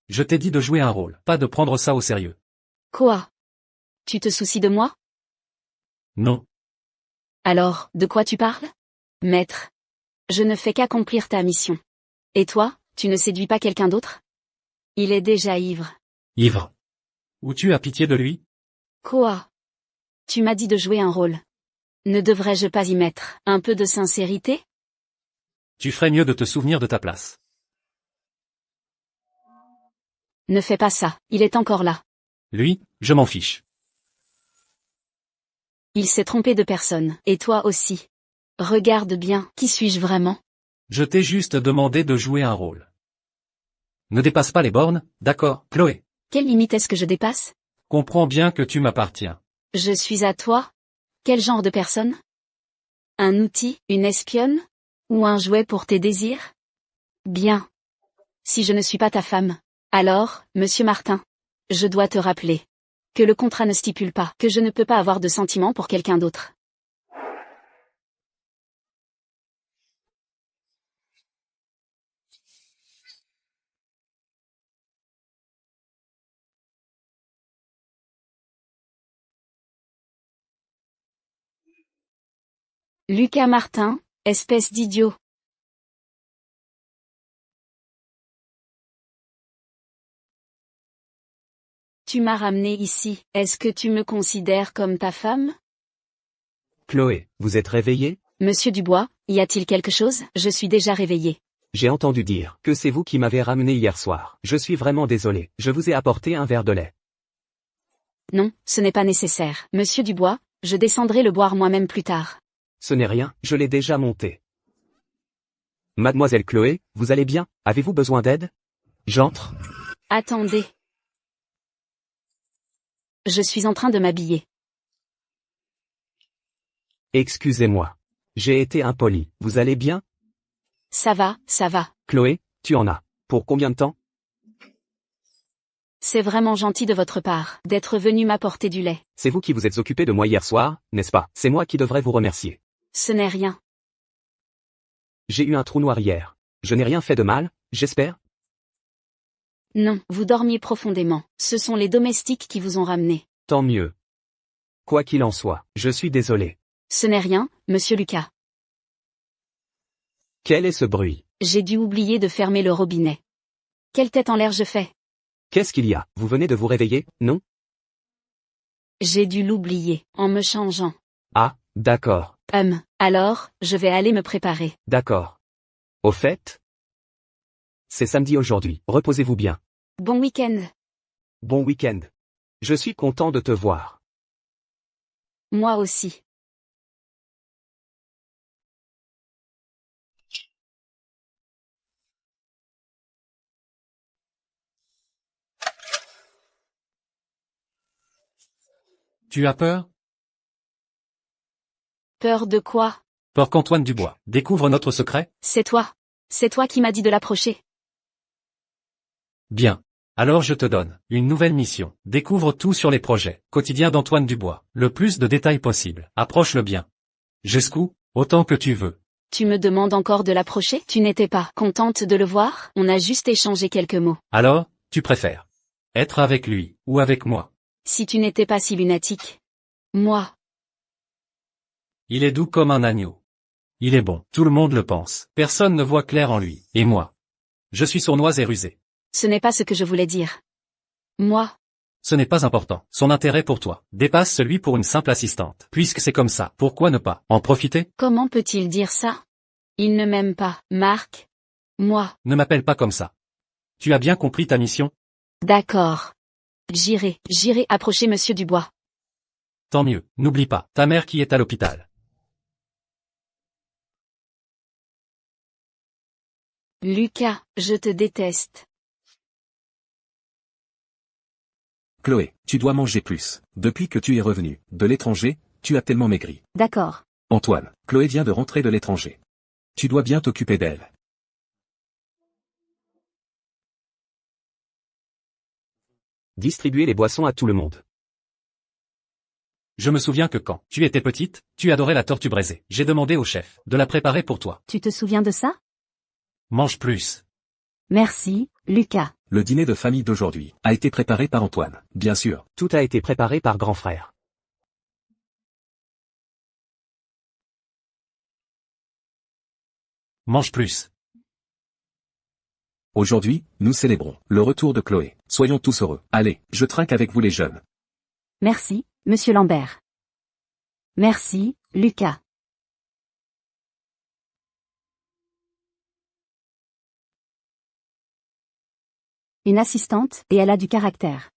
Je t'ai dit de jouer un rôle, pas de prendre ça au sérieux. Quoi? Tu te soucies de moi? Non. Alors, de quoi tu parles? Maître. Je ne fais qu'accomplir ta mission. Et toi, tu ne séduis pas quelqu'un d'autre? Il est déjà ivre. Ivre. Ou tu as pitié de lui? Quoi? Tu m'as dit de jouer un rôle. Ne devrais-je pas y mettre un peu de sincérité? Tu ferais mieux de te souvenir de ta place. Ne fais pas ça, il est encore là. Lui, je m'en fiche. Il s'est trompé de personne, et toi aussi. Regarde bien, qui suis-je vraiment? Je t'ai juste demandé de jouer un rôle. Ne dépasse pas les bornes, d'accord, Chloé? Quelle limite est-ce que je dépasse? Comprends bien que tu m'appartiens. Je suis à toi? Quel genre de personne? Un outil, une espionne? Ou un jouet pour tes désirs? Bien. Si je ne suis pas ta femme, alors, monsieur Martin, je dois te rappeler que le contrat ne stipule pas que je ne peux pas avoir de sentiments pour quelqu'un d'autre. Lucas Martin, espèce d'idiot. Tu m'as ramené ici, est-ce que tu me considères comme ta femme? Chloé, vous êtes réveillée? Monsieur Dubois, y a-t-il quelque chose? Je suis déjà réveillée. J'ai entendu dire que c'est vous qui m'avez ramené hier soir. Je suis vraiment désolé. Je vous ai apporté un verre de lait. Non, ce n'est pas nécessaire. Monsieur Dubois, je descendrai le boire moi-même plus tard. Ce n'est rien, je l'ai déjà monté. Mademoiselle Chloé, vous allez bien? Avez-vous besoin d'aide? J'entre. Attendez. Je suis en train de m'habiller. Excusez-moi. J'ai été impoli. Vous allez bien? Ça va, ça va. Chloé, tu en as. Pour combien de temps? C'est vraiment gentil de votre part, d'être venu m'apporter du lait. C'est vous qui vous êtes occupé de moi hier soir, n'est-ce pas? C'est moi qui devrais vous remercier. Ce n'est rien. J'ai eu un trou noir hier. Je n'ai rien fait de mal, j'espère? Non, vous dormiez profondément. Ce sont les domestiques qui vous ont ramené. Tant mieux. Quoi qu'il en soit, je suis désolé. Ce n'est rien, monsieur Lucas. Quel est ce bruit? J'ai dû oublier de fermer le robinet. Quelle tête en l'air je fais? Qu'est-ce qu'il y a? Vous venez de vous réveiller, non? J'ai dû l'oublier, en me changeant. Ah, d'accord. Alors, je vais aller me préparer. D'accord. Au fait? C'est samedi aujourd'hui, reposez-vous bien. Bon week-end. Bon week-end. Je suis content de te voir. Moi aussi. Tu as peur? Peur de quoi? Peur qu'Antoine Dubois découvre notre secret? C'est toi. C'est toi qui m'as dit de l'approcher. Bien. Alors je te donne une nouvelle mission. Découvre tout sur les projets quotidiens d'Antoine Dubois. Le plus de détails possible. Approche-le bien. Jusqu'où? Autant que tu veux. Tu me demandes encore de l'approcher? Tu n'étais pas contente de le voir? On a juste échangé quelques mots. Alors, tu préfères être avec lui ou avec moi? Si tu n'étais pas si lunatique. Moi. Il est doux comme un agneau. Il est bon, tout le monde le pense. Personne ne voit clair en lui. Et moi? Je suis sournoise et rusée. Ce n'est pas ce que je voulais dire. Moi. Ce n'est pas important. Son intérêt pour toi dépasse celui pour une simple assistante. Puisque c'est comme ça, pourquoi ne pas en profiter? Comment peut-il dire ça? Il ne m'aime pas, Marc. Moi. Ne m'appelle pas comme ça. Tu as bien compris ta mission? D'accord. J'irai approcher monsieur Dubois. Tant mieux, n'oublie pas, ta mère qui est à l'hôpital. Lucas, je te déteste. Chloé, tu dois manger plus. Depuis que tu es revenu de l'étranger, tu as tellement maigri. D'accord. Antoine, Chloé vient de rentrer de l'étranger. Tu dois bien t'occuper d'elle. Distribuer les boissons à tout le monde. Je me souviens que quand tu étais petite, tu adorais la tortue braisée. J'ai demandé au chef de la préparer pour toi. Tu te souviens de ça? Mange plus. Merci, Lucas. Le dîner de famille d'aujourd'hui a été préparé par Antoine, bien sûr. Tout a été préparé par grand frère. Mange plus. Aujourd'hui, nous célébrons le retour de Chloé. Soyons tous heureux. Allez, je trinque avec vous les jeunes. Merci, monsieur Lambert. Merci, Lucas. Une assistante, et elle a du caractère.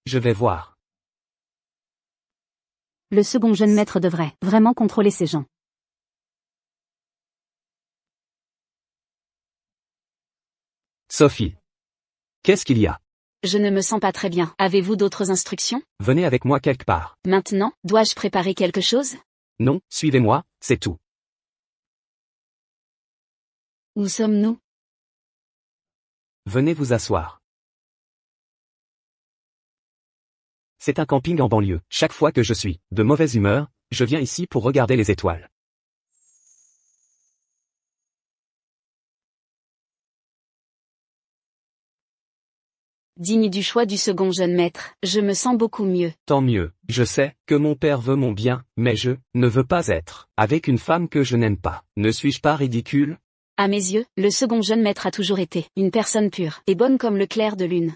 Je vais voir. Le second jeune maître devrait vraiment contrôler ces gens. Sophie. Qu'est-ce qu'il y a? Je ne me sens pas très bien. Avez-vous d'autres instructions? Venez avec moi quelque part. Maintenant, dois-je préparer quelque chose? Non, suivez-moi, c'est tout. Où sommes-nous? Venez vous asseoir. C'est un camping en banlieue. Chaque fois que je suis de mauvaise humeur, je viens ici pour regarder les étoiles. Digne du choix du second jeune maître, je me sens beaucoup mieux. Tant mieux, je sais que mon père veut mon bien, mais je ne veux pas être avec une femme que je n'aime pas. Ne suis-je pas ridicule? À mes yeux, le second jeune maître a toujours été une personne pure et bonne comme le clair de lune.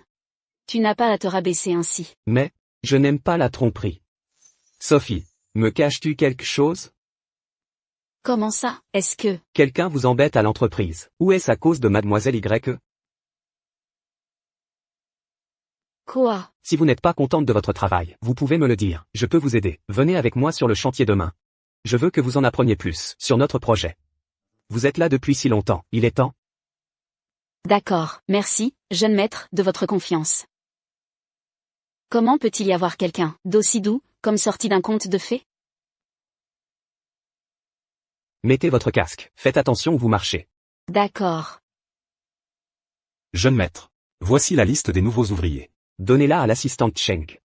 Tu n'as pas à te rabaisser ainsi. Mais, je n'aime pas la tromperie. Sophie, me caches-tu quelque chose? Comment ça? Est-ce que... Quelqu'un vous embête à l'entreprise? Ou est-ce à cause de mademoiselle Y? Quoi? Si vous n'êtes pas contente de votre travail, vous pouvez me le dire, je peux vous aider. Venez avec moi sur le chantier demain. Je veux que vous en appreniez plus sur notre projet. Vous êtes là depuis si longtemps, il est temps. D'accord, merci, jeune maître, de votre confiance. Comment peut-il y avoir quelqu'un d'aussi doux, comme sorti d'un conte de fées? Mettez votre casque, faites attention où vous marchez. D'accord. Jeune maître. Voici la liste des nouveaux ouvriers. Donnez-la à l'assistante Cheng.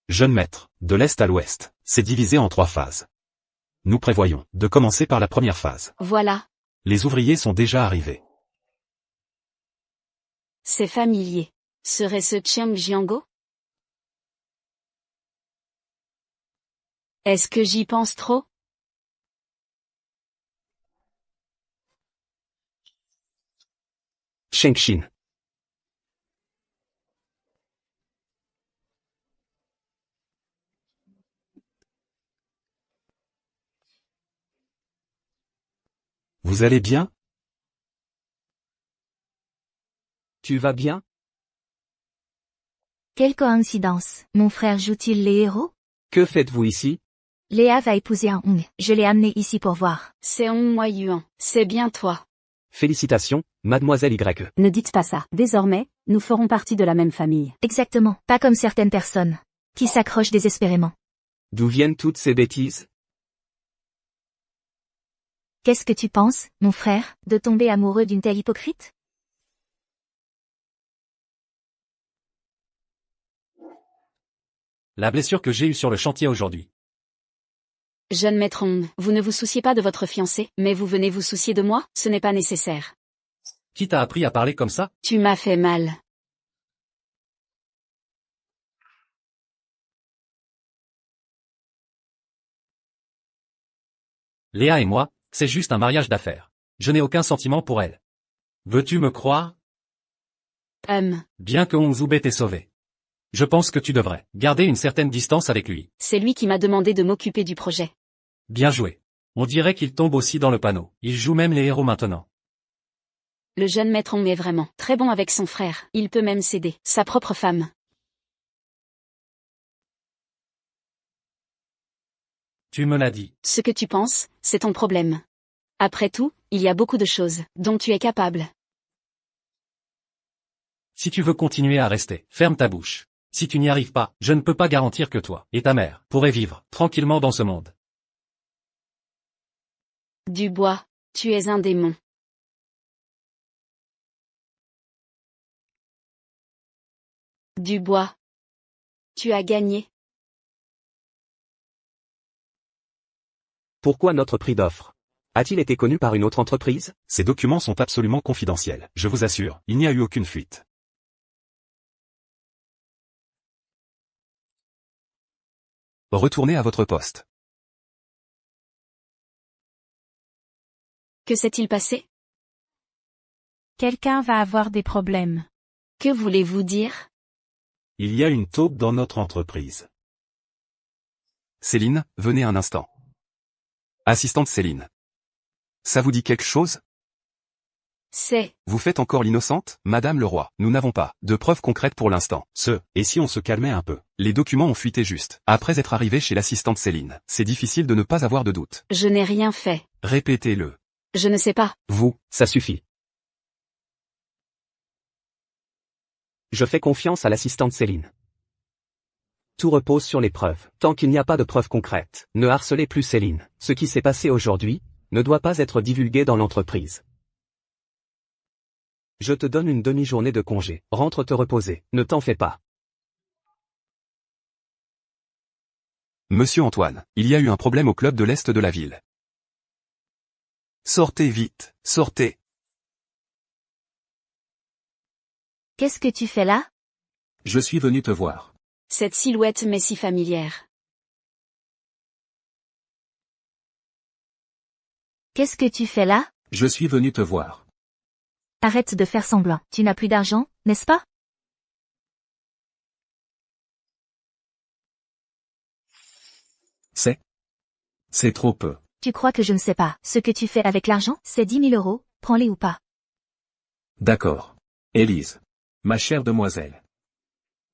Jeune maître, de l'est à l'ouest, c'est divisé en 3 phases. Nous prévoyons de commencer par la première phase. Voilà. Les ouvriers sont déjà arrivés. C'est familier. Serait-ce Chiang Jiango? Est-ce que j'y pense trop? Cheng Xin. Vous allez bien? Tu vas bien? Quelle coïncidence. Mon frère joue-t-il les héros? Que faites-vous ici? Léa va épouser un Hong. Je l'ai amené ici pour voir. C'est Hong Moi Yuan. C'est bien toi. Félicitations, mademoiselle Y. Ne dites pas ça. Désormais, nous ferons partie de la même famille. Exactement. Pas comme certaines personnes. Qui s'accrochent désespérément. D'où viennent toutes ces bêtises? Qu'est-ce que tu penses, mon frère, de tomber amoureux d'une telle hypocrite? La blessure que j'ai eue sur le chantier aujourd'hui. Jeune maître Hong, vous ne vous souciez pas de votre fiancé, mais vous venez vous soucier de moi, ce n'est pas nécessaire. Qui t'a appris à parler comme ça? Tu m'as fait mal. Léa et moi, c'est juste un mariage d'affaires. Je n'ai aucun sentiment pour elle. Veux-tu me croire? Bien que Hong Zubei t'ait sauvé. Je pense que tu devrais garder une certaine distance avec lui. C'est lui qui m'a demandé de m'occuper du projet. Bien joué. On dirait qu'il tombe aussi dans le panneau. Il joue même les héros maintenant. Le jeune maître Hong est vraiment très bon avec son frère. Il peut même céder sa propre femme. Tu me l'as dit. Ce que tu penses, c'est ton problème. Après tout, il y a beaucoup de choses dont tu es capable. Si tu veux continuer à rester, ferme ta bouche. Si tu n'y arrives pas, je ne peux pas garantir que toi et ta mère pourraient vivre tranquillement dans ce monde. Dubois, tu es un démon. Dubois. Tu as gagné. Pourquoi notre prix d'offre? A-t-il été connu par une autre entreprise? Ces documents sont absolument confidentiels. Je vous assure, il n'y a eu aucune fuite. Retournez à votre poste. Que s'est-il passé? Quelqu'un va avoir des problèmes. Que voulez-vous dire? Il y a une taupe dans notre entreprise. Céline, venez un instant. Assistante Céline. Ça vous dit quelque chose? C'est... Vous faites encore l'innocente, Madame le Roi. Nous n'avons pas de preuves concrètes pour l'instant. Et si on se calmait un peu? Les documents ont fuité juste après être arrivés chez l'assistante Céline. C'est difficile de ne pas avoir de doute. Je n'ai rien fait. Répétez-le. Je ne sais pas. Vous, ça suffit. Je fais confiance à l'assistante Céline. Tout repose sur les preuves. Tant qu'il n'y a pas de preuves concrètes, ne harcelez plus Céline. Ce qui s'est passé aujourd'hui ne doit pas être divulgué dans l'entreprise. Je te donne une demi-journée de congé. Rentre te reposer. Ne t'en fais pas. Monsieur Antoine, il y a eu un problème au club de l'Est de la ville. Sortez vite, sortez. Qu'est-ce que tu fais là? Je suis venu te voir. Cette silhouette m'est si familière. Qu'est-ce que tu fais là? Je suis venu te voir. Arrête de faire semblant. Tu n'as plus d'argent, n'est-ce pas? C'est trop peu. Tu crois que je ne sais pas ce que tu fais avec l'argent? C'est 10 000 €, prends-les ou pas. D'accord. Élise. Ma chère demoiselle.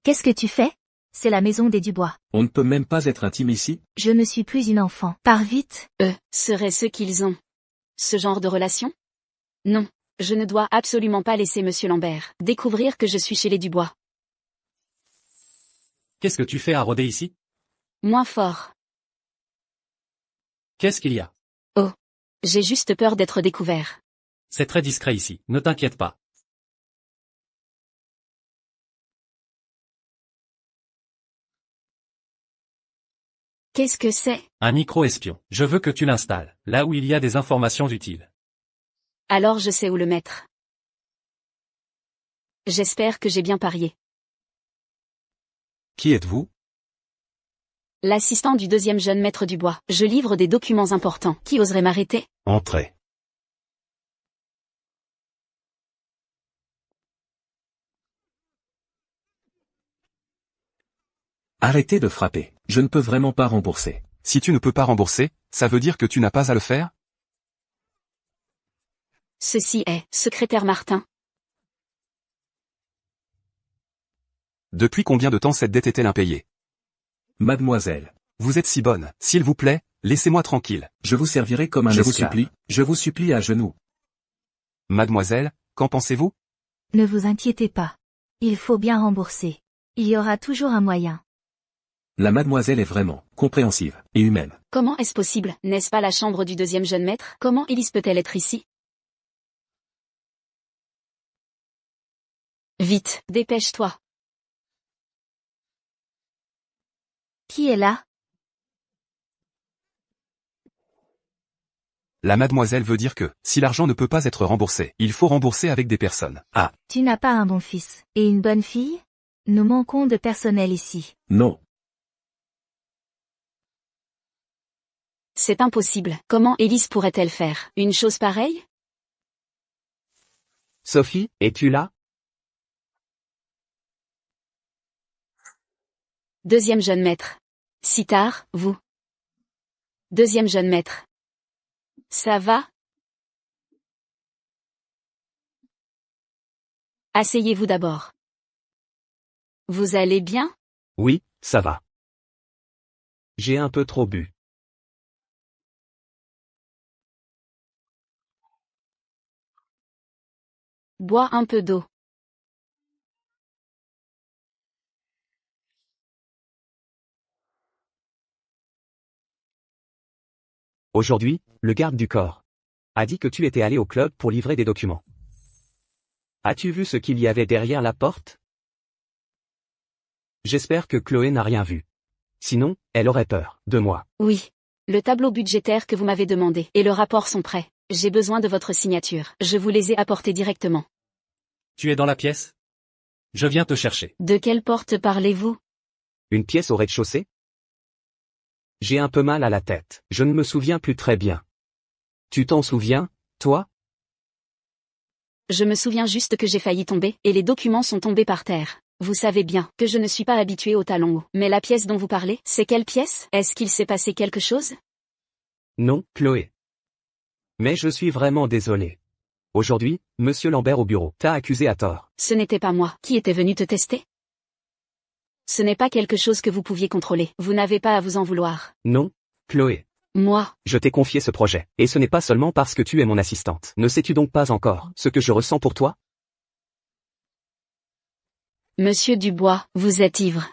Qu'est-ce que tu fais? C'est la maison des Dubois. On ne peut même pas être intime ici? Je ne suis plus une enfant. Pars vite. Eux seraient ceux qu'ils ont. Ce genre de relation? Non. Je ne dois absolument pas laisser Monsieur Lambert découvrir que je suis chez les Dubois. Qu'est-ce que tu fais à rôder ici? Moins fort. Qu'est-ce qu'il y a? J'ai juste peur d'être découvert. C'est très discret ici, ne t'inquiète pas. Qu'est-ce que c'est? Un micro-espion. Je veux que tu l'installes, là où il y a des informations utiles. Alors je sais où le mettre. J'espère que j'ai bien parié. Qui êtes-vous? L'assistant du deuxième jeune maître Dubois. Je livre des documents importants. Qui oserait m'arrêter? Entrez. Arrêtez de frapper. Je ne peux vraiment pas rembourser. Si tu ne peux pas rembourser, ça veut dire que tu n'as pas à le faire? Ceci est, secrétaire Martin. Depuis combien de temps cette dette est-elle impayée? Mademoiselle. Vous êtes si bonne, s'il vous plaît, laissez-moi tranquille. Je vous servirai comme un esclave. Je vous supplie à genoux. Mademoiselle, qu'en pensez-vous? Ne vous inquiétez pas. Il faut bien rembourser. Il y aura toujours un moyen. La mademoiselle est vraiment compréhensive et humaine. Comment est-ce possible? N'est-ce pas la chambre du deuxième jeune maître? Comment Élise peut-elle être ici? Vite, dépêche-toi. Qui est là? La mademoiselle veut dire que, si l'argent ne peut pas être remboursé, il faut rembourser avec des personnes. Ah, Tu n'as pas un bon fils. Et une bonne fille? Nous manquons de personnel ici. Non. C'est impossible. Comment Élise pourrait-elle faire une chose pareille? Sophie, es-tu là? Deuxième jeune maître. Si tard, vous. Deuxième jeune maître. Ça va? Asseyez-vous d'abord. Vous allez bien? Oui, ça va. J'ai un peu trop bu. Bois un peu d'eau. Aujourd'hui, le garde du corps a dit que tu étais allé au club pour livrer des documents. As-tu vu ce qu'il y avait derrière la porte? J'espère que Chloé n'a rien vu. Sinon, elle aurait peur de moi. Oui. Le tableau budgétaire que vous m'avez demandé et le rapport sont prêts. J'ai besoin de votre signature. Je vous les ai apportés directement. Tu es dans la pièce? Je viens te chercher. De quelle porte parlez-vous? Une pièce au rez-de-chaussée? J'ai un peu mal à la tête. Je ne me souviens plus très bien. Tu t'en souviens, toi? Je me souviens juste que j'ai failli tomber, et les documents sont tombés par terre. Vous savez bien que je ne suis pas habituée aux talons hauts. Mais la pièce dont vous parlez, c'est quelle pièce? Est-ce qu'il s'est passé quelque chose? Non, Chloé. Mais je suis vraiment désolé. Aujourd'hui, Monsieur Lambert au bureau t'a accusé à tort. Ce n'était pas moi qui était venu te tester. Ce n'est pas quelque chose que vous pouviez contrôler. Vous n'avez pas à vous en vouloir. Non, Chloé. Moi, Je t'ai confié ce projet, et ce n'est pas seulement parce que tu es mon assistante. Ne sais-tu donc pas encore ce que je ressens pour toi? Monsieur Dubois, vous êtes ivre.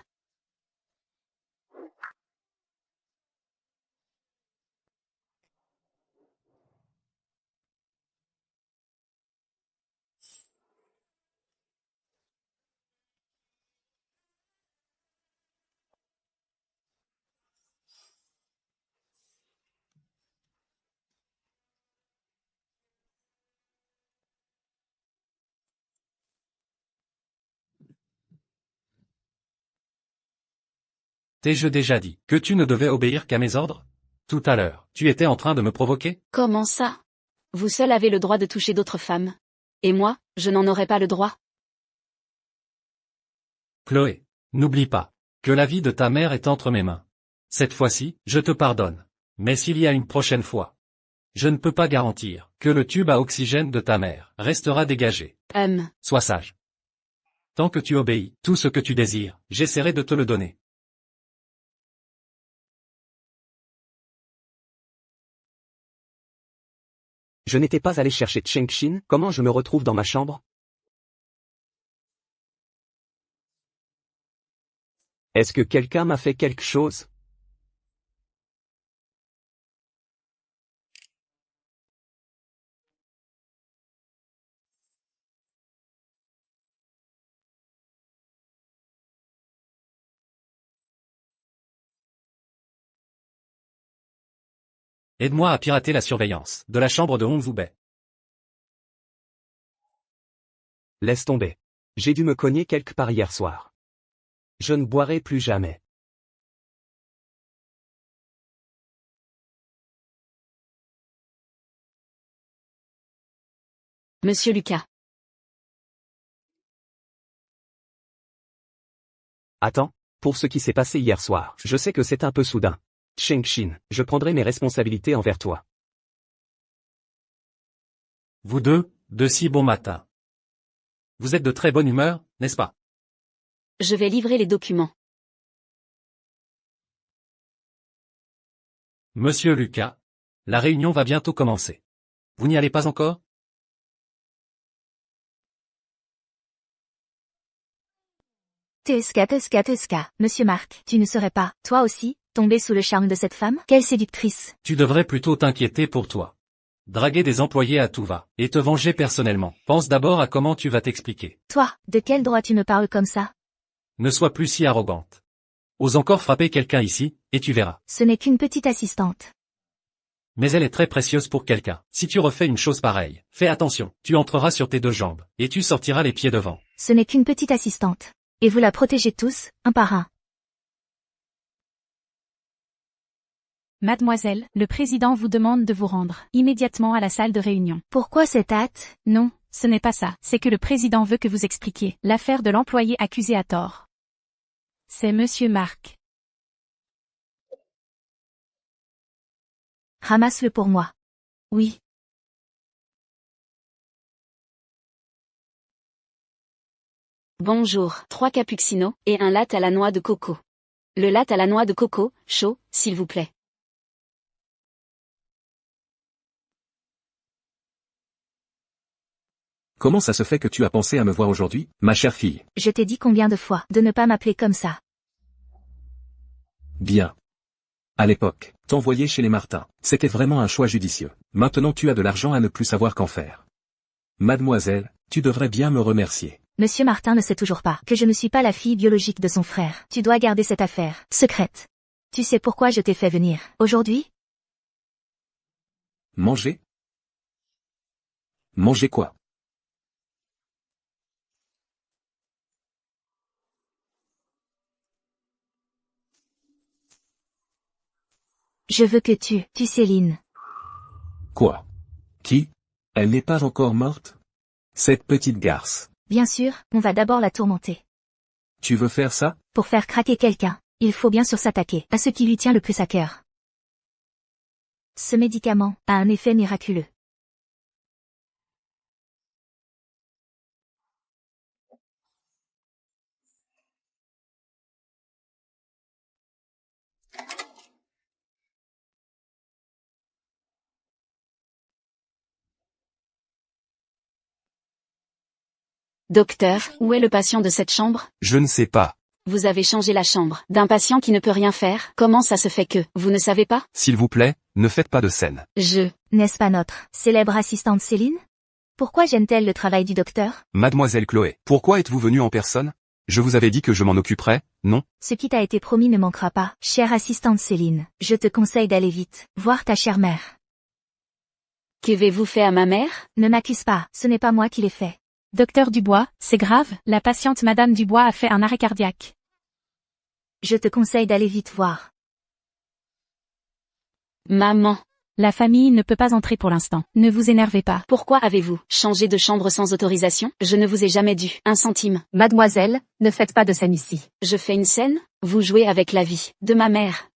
T'ai-je déjà dit que tu ne devais obéir qu'à mes ordres? Tout à l'heure, tu étais en train de me provoquer? Comment ça? Vous seul avez le droit de toucher d'autres femmes. Et moi, je n'en aurais pas le droit. Chloé, n'oublie pas que la vie de ta mère est entre mes mains. Cette fois-ci, je te pardonne. Mais s'il y a une prochaine fois, je ne peux pas garantir que le tube à oxygène de ta mère restera dégagé. Sois sage. Tant que tu obéis, tout ce que tu désires, j'essaierai de te le donner. Je n'étais pas allé chercher Cheng Xin, comment je me retrouve dans ma chambre? Est-ce que quelqu'un m'a fait quelque chose? Aide-moi à pirater la surveillance de la chambre de Hong Zubei. Laisse tomber. J'ai dû me cogner quelque part hier soir. Je ne boirai plus jamais. Monsieur Lucas. Attends, pour ce qui s'est passé hier soir, je sais que c'est un peu soudain. Cheng Xin, je prendrai mes responsabilités envers toi. Vous deux, de si bon matin. Vous êtes de très bonne humeur, n'est-ce pas? Je vais livrer les documents. Monsieur Lucas, la réunion va bientôt commencer. Vous n'y allez pas encore? Tesca, Monsieur Marc, tu ne serais pas, toi aussi, tombé sous le charme de cette femme? Quelle séductrice! Tu devrais plutôt t'inquiéter pour toi. Draguer des employés à tout va, et te venger personnellement. Pense d'abord à comment tu vas t'expliquer. Toi, de quel droit tu me parles comme ça? Ne sois plus si arrogante. Ose encore frapper quelqu'un ici, et tu verras. Ce n'est qu'une petite assistante. Mais elle est très précieuse pour quelqu'un. Si tu refais une chose pareille, fais attention, tu entreras sur tes deux jambes, et tu sortiras les pieds devant. Ce n'est qu'une petite assistante. Et vous la protégez tous, un par un. Mademoiselle, le président vous demande de vous rendre immédiatement à la salle de réunion. Pourquoi cette hâte? Non, ce n'est pas ça. C'est que le président veut que vous expliquiez l'affaire de l'employé accusé à tort. C'est Monsieur Marc. Ramasse-le pour moi. Oui. Bonjour. 3 cappuccinos, et un latte à la noix de coco. Le latte à la noix de coco, chaud, s'il vous plaît. Comment ça se fait que tu as pensé à me voir aujourd'hui, ma chère fille? Je t'ai dit combien de fois de ne pas m'appeler comme ça. Bien. À l'époque, t'envoyer chez les Martin, c'était vraiment un choix judicieux. Maintenant tu as de l'argent à ne plus savoir qu'en faire. Mademoiselle, tu devrais bien me remercier. Monsieur Martin ne sait toujours pas que je ne suis pas la fille biologique de son frère. Tu dois garder cette affaire secrète. Tu sais pourquoi je t'ai fait venir aujourd'hui? Manger? Manger quoi? Je veux que tu Céline. Quoi? Qui? Elle n'est pas encore morte? Cette petite garce. Bien sûr, on va d'abord la tourmenter. Tu veux faire ça? Pour faire craquer quelqu'un, il faut bien sûr s'attaquer à ce qui lui tient le plus à cœur. Ce médicament a un effet miraculeux. Docteur, où est le patient de cette chambre? Je ne sais pas. Vous avez changé la chambre d'un patient qui ne peut rien faire. Comment ça se fait que vous ne savez pas? S'il vous plaît, ne faites pas de scène. N'est-ce pas notre célèbre assistante Céline? Pourquoi gêne-t-elle le travail du docteur? Mademoiselle Chloé, pourquoi êtes-vous venue en personne? Je vous avais dit que je m'en occuperais, non? Ce qui t'a été promis ne manquera pas, chère assistante Céline. Je te conseille d'aller vite, voir ta chère mère. Qu'avez-vous fait à ma mère? Ne m'accuse pas, ce n'est pas moi qui l'ai fait. Docteur Dubois, c'est grave, la patiente Madame Dubois a fait un arrêt cardiaque. Je te conseille d'aller vite voir. Maman. La famille ne peut pas entrer pour l'instant. Ne vous énervez pas. Pourquoi avez-vous changé de chambre sans autorisation? Je ne vous ai jamais dû un centime. Mademoiselle, ne faites pas de scène ici. Je fais une scène? Vous jouez avec la vie de ma mère.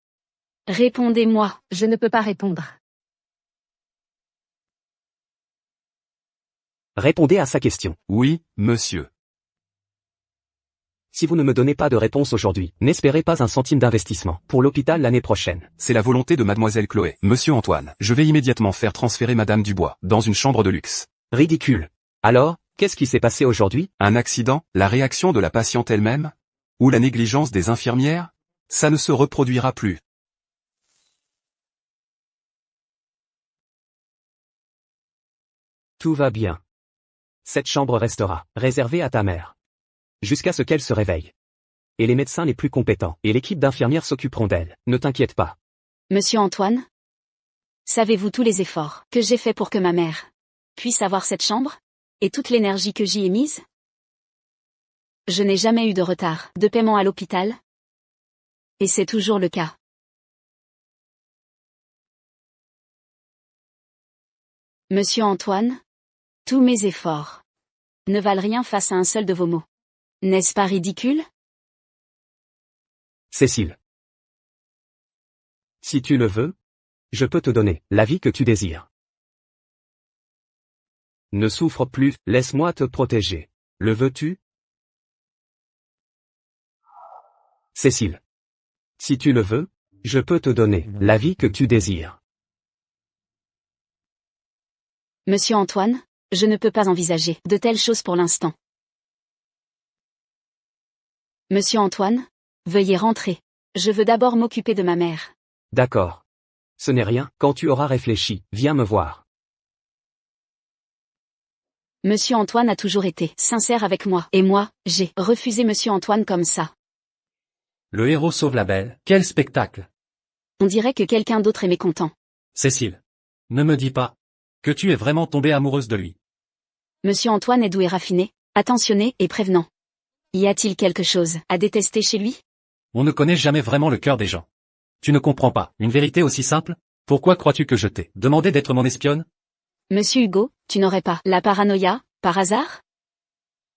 Répondez-moi. Je ne peux pas répondre. Répondez à sa question. Oui, monsieur. Si vous ne me donnez pas de réponse aujourd'hui, n'espérez pas un centime d'investissement pour l'hôpital l'année prochaine. C'est la volonté de mademoiselle Chloé. Monsieur Antoine, je vais immédiatement faire transférer madame Dubois, dans une chambre de luxe. Ridicule. Alors, qu'est-ce qui s'est passé aujourd'hui? Un accident? La réaction de la patiente elle-même? Ou la négligence des infirmières? Ça ne se reproduira plus. Tout va bien. Cette chambre restera réservée à ta mère. Jusqu'à ce qu'elle se réveille. Et les médecins les plus compétents et l'équipe d'infirmières s'occuperont d'elle. Ne t'inquiète pas. Monsieur Antoine? Savez-vous tous les efforts que j'ai faits pour que ma mère puisse avoir cette chambre? Et toute l'énergie que j'y ai mise? Je n'ai jamais eu de retard de paiement à l'hôpital. Et c'est toujours le cas. Monsieur Antoine? Tous mes efforts ne valent rien face à un seul de vos mots. N'est-ce pas ridicule? Cécile. Si tu le veux, je peux te donner la vie que tu désires. Ne souffre plus, laisse-moi te protéger. Le veux-tu? Cécile. Si tu le veux, je peux te donner la vie que tu désires. Monsieur Antoine, je ne peux pas envisager de telles choses pour l'instant. Monsieur Antoine, veuillez rentrer. Je veux d'abord m'occuper de ma mère. D'accord. Ce n'est rien, quand tu auras réfléchi, viens me voir. Monsieur Antoine a toujours été sincère avec moi, et moi, j'ai refusé Monsieur Antoine comme ça. Le héros sauve la belle. Quel spectacle! On dirait que quelqu'un d'autre est mécontent. Cécile. Ne me dis pas que tu es vraiment tombée amoureuse de lui. Monsieur Antoine est doux et raffiné, attentionné et prévenant. Y a-t-il quelque chose à détester chez lui? On ne connaît jamais vraiment le cœur des gens. Tu ne comprends pas une vérité aussi simple? Pourquoi crois-tu que je t'ai demandé d'être mon espionne? Monsieur Hugo, tu n'aurais pas la paranoïa, par hasard?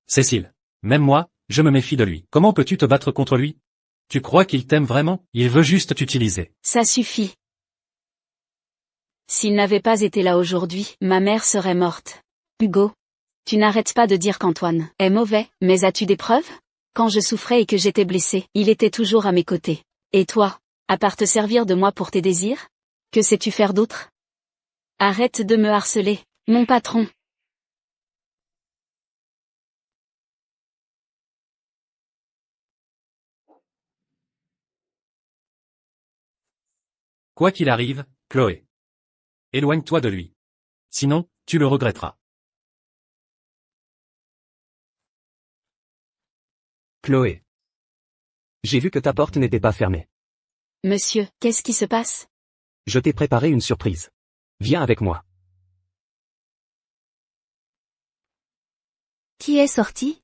Cécile. Même moi, je me méfie de lui. Comment peux-tu te battre contre lui? Tu crois qu'il t'aime vraiment? Il veut juste t'utiliser. Ça suffit. S'il n'avait pas été là aujourd'hui, ma mère serait morte. Hugo, tu n'arrêtes pas de dire qu'Antoine est mauvais, mais as-tu des preuves? Quand je souffrais et que j'étais blessée, il était toujours à mes côtés. Et toi, à part te servir de moi pour tes désirs? Que sais-tu faire d'autre? Arrête de me harceler, mon patron. Quoi qu'il arrive, Chloé. Éloigne-toi de lui. Sinon, tu le regretteras. Chloé. J'ai vu que ta porte n'était pas fermée. Monsieur, qu'est-ce qui se passe? Je t'ai préparé une surprise. Viens avec moi. Qui est sorti?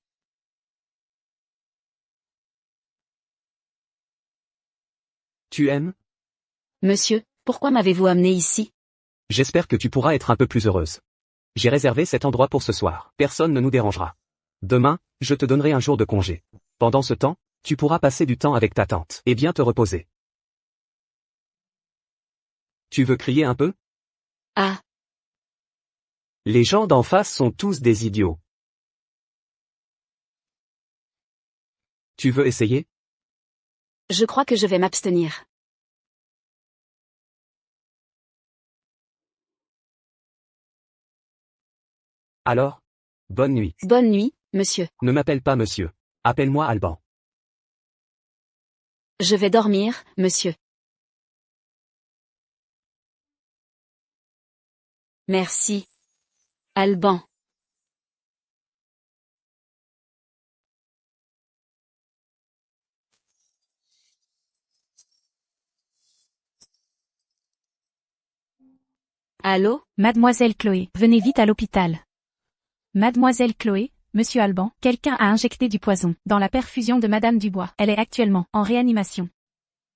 Tu aimes? Monsieur, pourquoi m'avez-vous amené ici? J'espère que tu pourras être un peu plus heureuse. J'ai réservé cet endroit pour ce soir. Personne ne nous dérangera. Demain, je te donnerai un jour de congé. Pendant ce temps, tu pourras passer du temps avec ta tante et bien te reposer. Tu veux crier un peu? Ah, Les gens d'en face sont tous des idiots. Tu veux essayer? je crois que je vais m'abstenir. Alors? Bonne nuit. Bonne nuit, monsieur. Ne m'appelle pas monsieur. Appelle-moi Alban. Je vais dormir, monsieur. Merci. Alban. Allô? Mademoiselle Chloé, venez vite à l'hôpital. Mademoiselle Chloé, monsieur Alban, quelqu'un a injecté du poison dans la perfusion de Madame Dubois. Elle est actuellement en réanimation.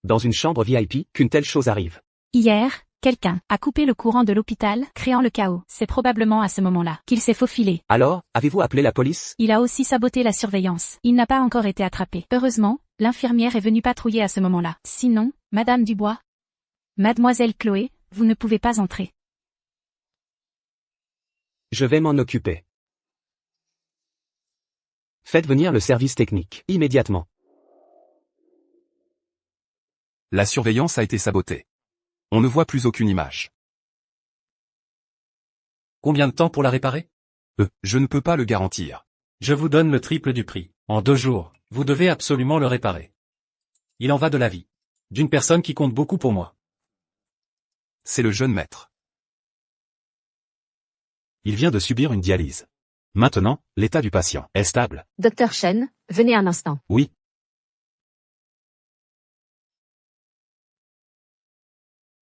Dans une chambre VIP, qu'une telle chose arrive. Hier, quelqu'un a coupé le courant de l'hôpital, créant le chaos. C'est probablement à ce moment-là qu'il s'est faufilé. Alors, avez-vous appelé la police? Il a aussi saboté la surveillance. Il n'a pas encore été attrapé. Heureusement, l'infirmière est venue patrouiller à ce moment-là. Sinon, Madame Dubois. Mademoiselle Chloé, vous ne pouvez pas entrer. Je vais m'en occuper. Faites venir le service technique, immédiatement. La surveillance a été sabotée. On ne voit plus aucune image. Combien de temps pour la réparer? Je ne peux pas le garantir. Je vous donne le triple du prix. En 2 jours, vous devez absolument le réparer. Il en va de la vie d'une personne qui compte beaucoup pour moi. C'est le jeune maître. Il vient de subir une dialyse. Maintenant, l'état du patient est stable. Docteur Chen, venez un instant. Oui.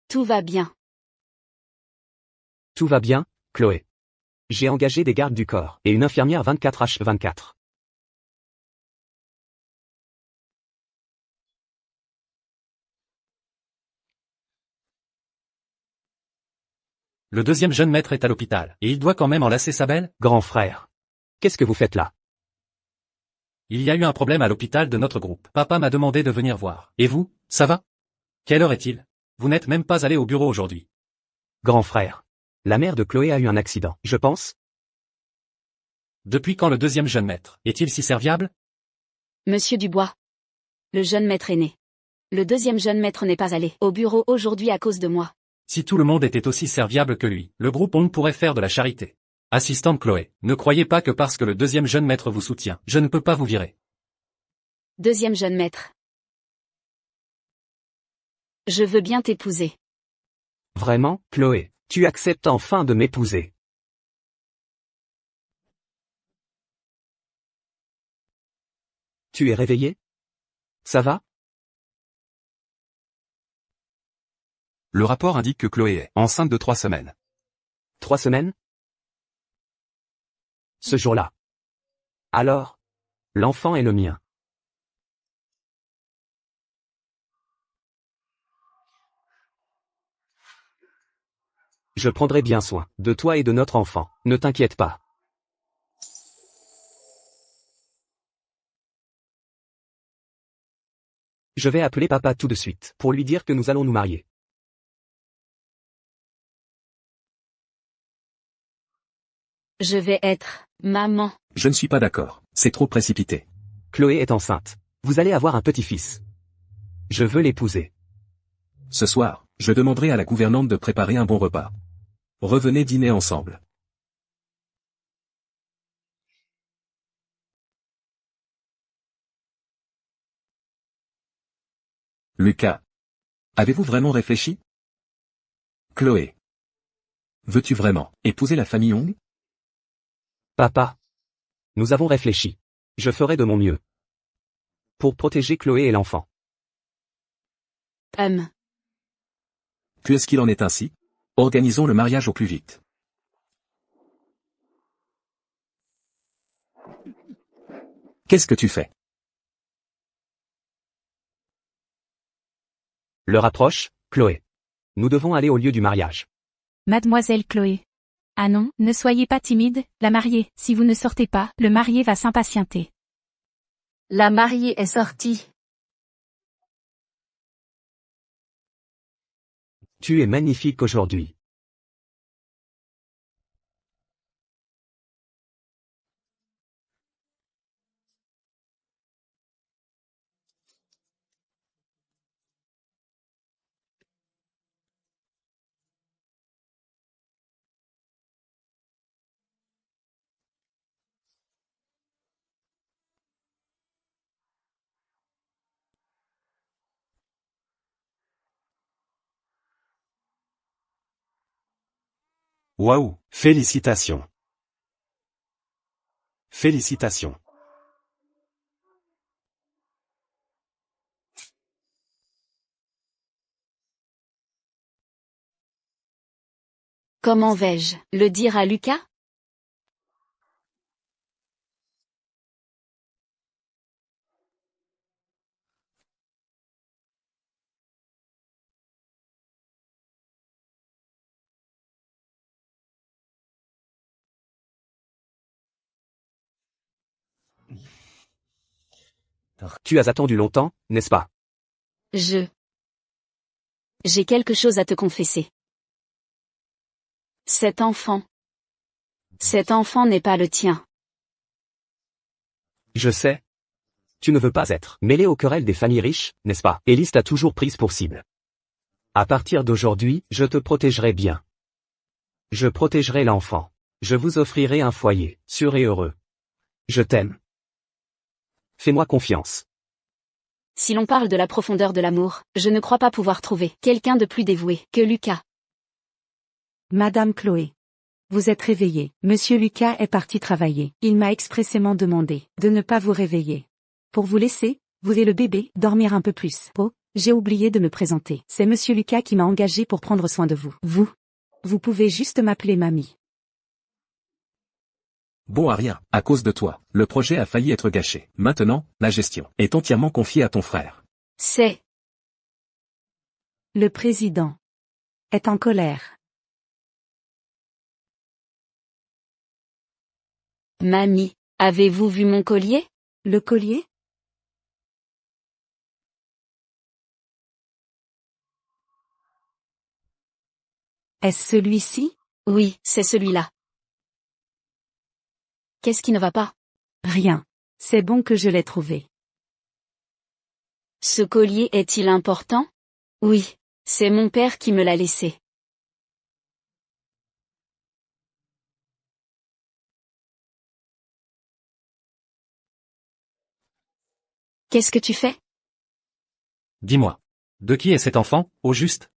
Tout va bien. Tout va bien, Chloé. J'ai engagé des gardes du corps et une infirmière 24h24. Le deuxième jeune maître est à l'hôpital, et il doit quand même enlacer sa belle? Grand frère. Qu'est-ce que vous faites là? Il y a eu un problème à l'hôpital de notre groupe. Papa m'a demandé de venir voir. Et vous, ça va? Quelle heure est-il? Vous n'êtes même pas allé au bureau aujourd'hui. Grand frère. La mère de Chloé a eu un accident, je pense. Depuis quand le deuxième jeune maître est-il si serviable? Monsieur Dubois. Le jeune maître est né. Le deuxième jeune maître n'est pas allé au bureau aujourd'hui à cause de moi. Si tout le monde était aussi serviable que lui, le groupe On pourrait faire de la charité. Assistante Chloé, ne croyez pas que parce que le deuxième jeune maître vous soutient, je ne peux pas vous virer. Deuxième jeune maître. Je veux bien t'épouser. Vraiment, Chloé, tu acceptes enfin de m'épouser. Tu es réveillé? Ça va? Le rapport indique que Chloé est enceinte de 3 semaines. 3 semaines? Ce jour-là. Alors, l'enfant est le mien. Je prendrai bien soin de toi et de notre enfant, ne t'inquiète pas. Je vais appeler papa tout de suite pour lui dire que nous allons nous marier. Je vais être maman. Je ne suis pas d'accord. C'est trop précipité. Chloé est enceinte. Vous allez avoir un petit-fils. Je veux l'épouser. Ce soir, je demanderai à la gouvernante de préparer un bon repas. Revenez dîner ensemble. Lucas. Avez-vous vraiment réfléchi? Chloé. Veux-tu vraiment épouser la famille Young? Papa. Nous avons réfléchi. Je ferai de mon mieux. Pour protéger Chloé et l'enfant. Puisqu'il en est ainsi, organisons le mariage au plus vite. Qu'est-ce que tu fais? L'heure approche, Chloé. Nous devons aller au lieu du mariage. Mademoiselle Chloé. Ah non, ne soyez pas timide, la mariée, si vous ne sortez pas, le marié va s'impatienter. La mariée est sortie. Tu es magnifique aujourd'hui. Waouh, félicitations. Félicitations. Comment vais-je le dire à Lucas? Tu as attendu longtemps, n'est-ce pas? J'ai quelque chose à te confesser. Cet enfant n'est pas le tien. Je sais. Tu ne veux pas être mêlé aux querelles des familles riches, n'est-ce pas? Élise t'a toujours prise pour cible. À partir d'aujourd'hui, je te protégerai bien. Je protégerai l'enfant. Je vous offrirai un foyer, sûr et heureux. Je t'aime. Fais-moi confiance. Si l'on parle de la profondeur de l'amour, je ne crois pas pouvoir trouver quelqu'un de plus dévoué que Lucas. Madame Chloé. Vous êtes réveillée. Monsieur Lucas est parti travailler. Il m'a expressément demandé de ne pas vous réveiller. Pour vous laisser, vous et le bébé, dormir un peu plus. Oh, j'ai oublié de me présenter. C'est Monsieur Lucas qui m'a engagé pour prendre soin de vous. Vous pouvez juste m'appeler mamie. Bon à rien, à cause de toi, le projet a failli être gâché. Maintenant, la gestion est entièrement confiée à ton frère. C'est Le président est en colère. Mamie, avez-vous vu mon collier? Le collier? Est-ce celui-ci? Oui, c'est celui-là. Qu'est-ce qui ne va pas? Rien. C'est bon que je l'ai trouvé. Ce collier est-il important? Oui, c'est mon père qui me l'a laissé. Qu'est-ce que tu fais? Dis-moi. De qui est cet enfant, au juste?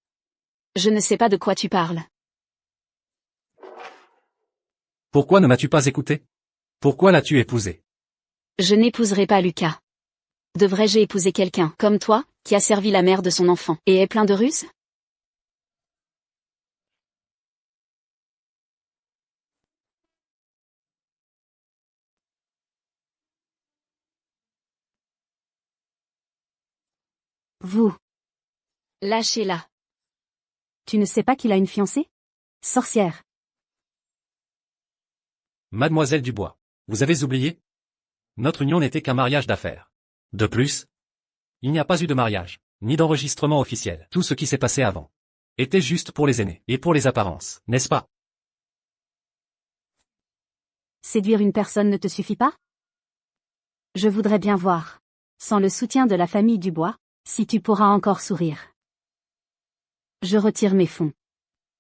Je ne sais pas de quoi tu parles. Pourquoi ne m'as-tu pas écouté? Pourquoi l'as-tu épousé? Je n'épouserai pas Lucas. Devrais-je épouser quelqu'un comme toi, qui a servi la mère de son enfant, et est plein de ruses? Vous. Lâchez-la. Tu ne sais pas qu'il a une fiancée? Sorcière. Mademoiselle Dubois. Vous avez oublié? Notre union n'était qu'un mariage d'affaires. De plus, il n'y a pas eu de mariage, ni d'enregistrement officiel. Tout ce qui s'est passé avant était juste pour les aînés, et pour les apparences, n'est-ce pas? Séduire une personne ne te suffit pas? Je voudrais bien voir, sans le soutien de la famille Dubois, si tu pourras encore sourire. Je retire mes fonds.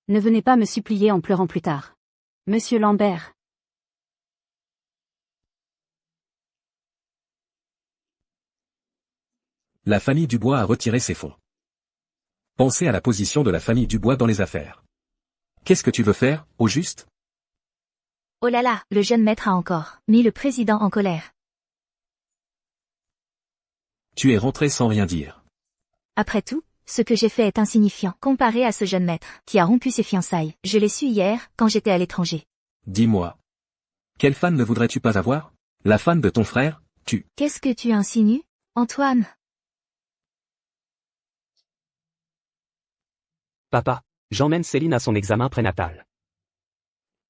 Ne venez pas me supplier en pleurant plus tard. Monsieur Lambert. La famille Dubois a retiré ses fonds. Pensez à la position de la famille Dubois dans les affaires. Qu'est-ce que tu veux faire, au juste? Oh là là, le jeune maître a encore mis le président en colère. Tu es rentré sans rien dire. Après tout, ce que j'ai fait est insignifiant comparé à ce jeune maître qui a rompu ses fiançailles. Je l'ai su hier, quand j'étais à l'étranger. Dis-moi. Quelle fan ne voudrais-tu pas avoir? La fan de ton frère, tu. Qu'est-ce que tu insinues, Antoine? Papa, j'emmène Céline à son examen prénatal.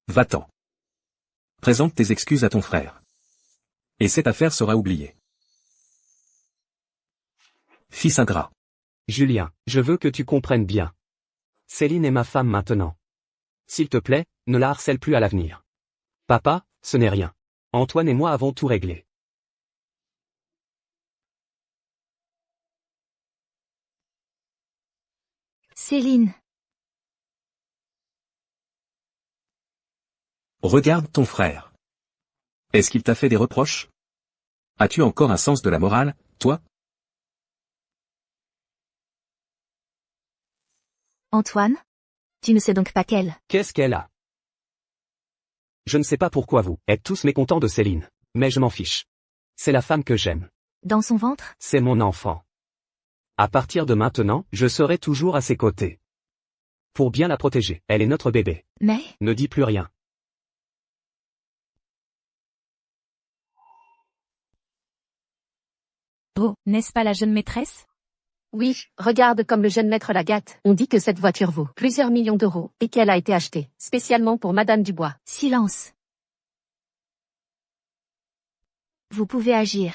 Va-t'en. Présente tes excuses à ton frère. Et cette affaire sera oubliée. Fils ingrat. Julien, je veux que tu comprennes bien. Céline est ma femme maintenant. S'il te plaît, ne la harcèle plus à l'avenir. Papa, ce n'est rien. Antoine et moi avons tout réglé. Céline. Regarde ton frère. Est-ce qu'il t'a fait des reproches? As-tu encore un sens de la morale, toi? Antoine? Tu ne sais donc pas qu'elle. Qu'est-ce qu'elle a? Je ne sais pas pourquoi vous êtes tous mécontents de Céline. Mais je m'en fiche. C'est la femme que j'aime. Dans son ventre? C'est mon enfant. À partir de maintenant, je serai toujours à ses côtés. Pour bien la protéger, elle est notre bébé. Mais? Ne dis plus rien. Oh, n'est-ce pas la jeune maîtresse? Oui, regarde comme le jeune maître la gâte. On dit que cette voiture vaut plusieurs millions d'euros et qu'elle a été achetée spécialement pour Madame Dubois. Silence. Vous pouvez agir.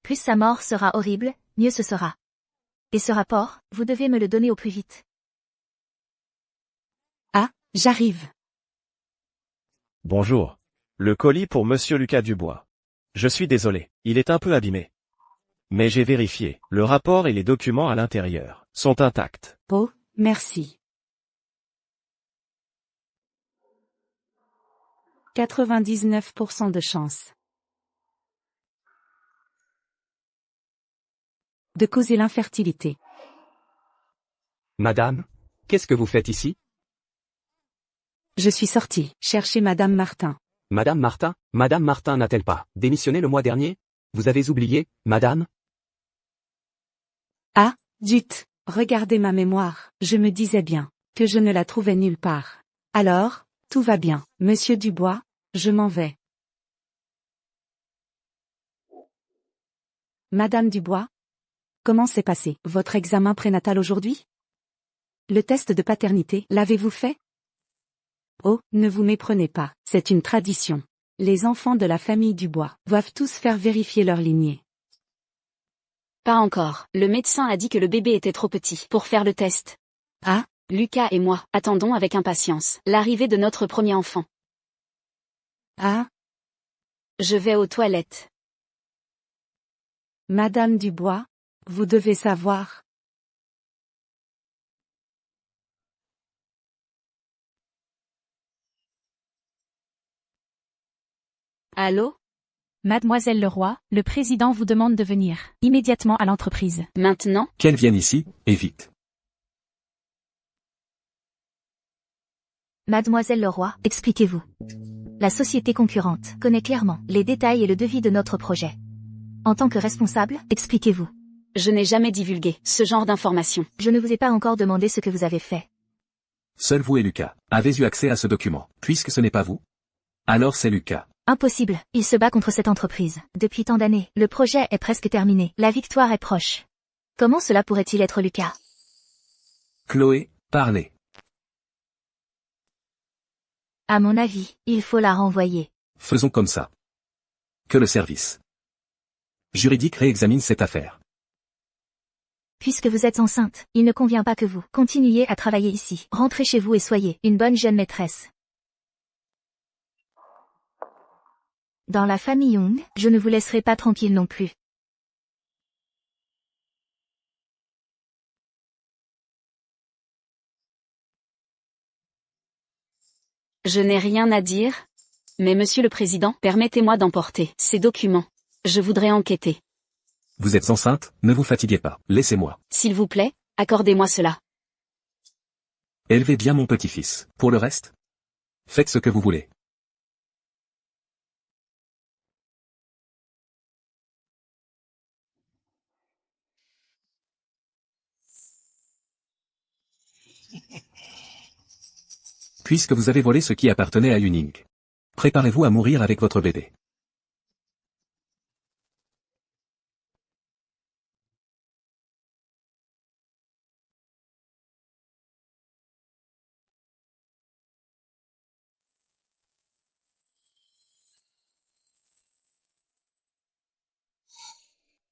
Plus sa mort sera horrible, mieux ce sera. Et ce rapport, vous devez me le donner au plus vite. Ah, j'arrive. Bonjour. Le colis pour Monsieur Lucas Dubois. Je suis désolé, il est un peu abîmé. Mais j'ai vérifié, le rapport et les documents à l'intérieur sont intacts. Oh, merci. 99% de chance. De causer l'infertilité. Madame, qu'est-ce que vous faites ici? Je suis sortie chercher Madame Martin. Madame Martin n'a-t-elle pas démissionné le mois dernier? Vous avez oublié, madame? Ah, zut, regardez ma mémoire, je me disais bien que je ne la trouvais nulle part. Alors, tout va bien, Monsieur Dubois, je m'en vais. Madame Dubois? Comment s'est passé votre examen prénatal aujourd'hui? Le test de paternité, l'avez-vous fait? Oh, ne vous méprenez pas, c'est une tradition. Les enfants de la famille Dubois doivent tous faire vérifier leur lignée. Pas encore. Le médecin a dit que le bébé était trop petit pour faire le test. Ah? Lucas et moi attendons avec impatience l'arrivée de notre premier enfant. Ah? Je vais aux toilettes. Madame Dubois, vous devez savoir. Allô? Mademoiselle Leroy, le président vous demande de venir immédiatement à l'entreprise. Maintenant? Qu'elle vienne ici, et vite. Mademoiselle Leroy, expliquez-vous. La société concurrente connaît clairement les détails et le devis de notre projet. En tant que responsable, expliquez-vous. Je n'ai jamais divulgué ce genre d'informations. Je ne vous ai pas encore demandé ce que vous avez fait. Seul vous et Lucas avez eu accès à ce document. Puisque ce n'est pas vous, alors c'est Lucas. Impossible, il se bat contre cette entreprise. Depuis tant d'années, le projet est presque terminé. La victoire est proche. Comment cela pourrait-il être Lucas? Chloé, parlez. À mon avis, il faut la renvoyer. Faisons comme ça. Que le service juridique réexamine cette affaire. Puisque vous êtes enceinte, il ne convient pas que vous continuiez à travailler ici. Rentrez chez vous et soyez une bonne jeune maîtresse. Dans la famille Young, je ne vous laisserai pas tranquille non plus. Je n'ai rien à dire. Mais Monsieur le Président, permettez-moi d'emporter ces documents. Je voudrais enquêter. Vous êtes enceinte, ne vous fatiguez pas, laissez-moi. S'il vous plaît, accordez-moi cela. Élevez bien mon petit-fils. Pour le reste, faites ce que vous voulez. Puisque vous avez volé ce qui appartenait à Yuning, préparez-vous à mourir avec votre bébé.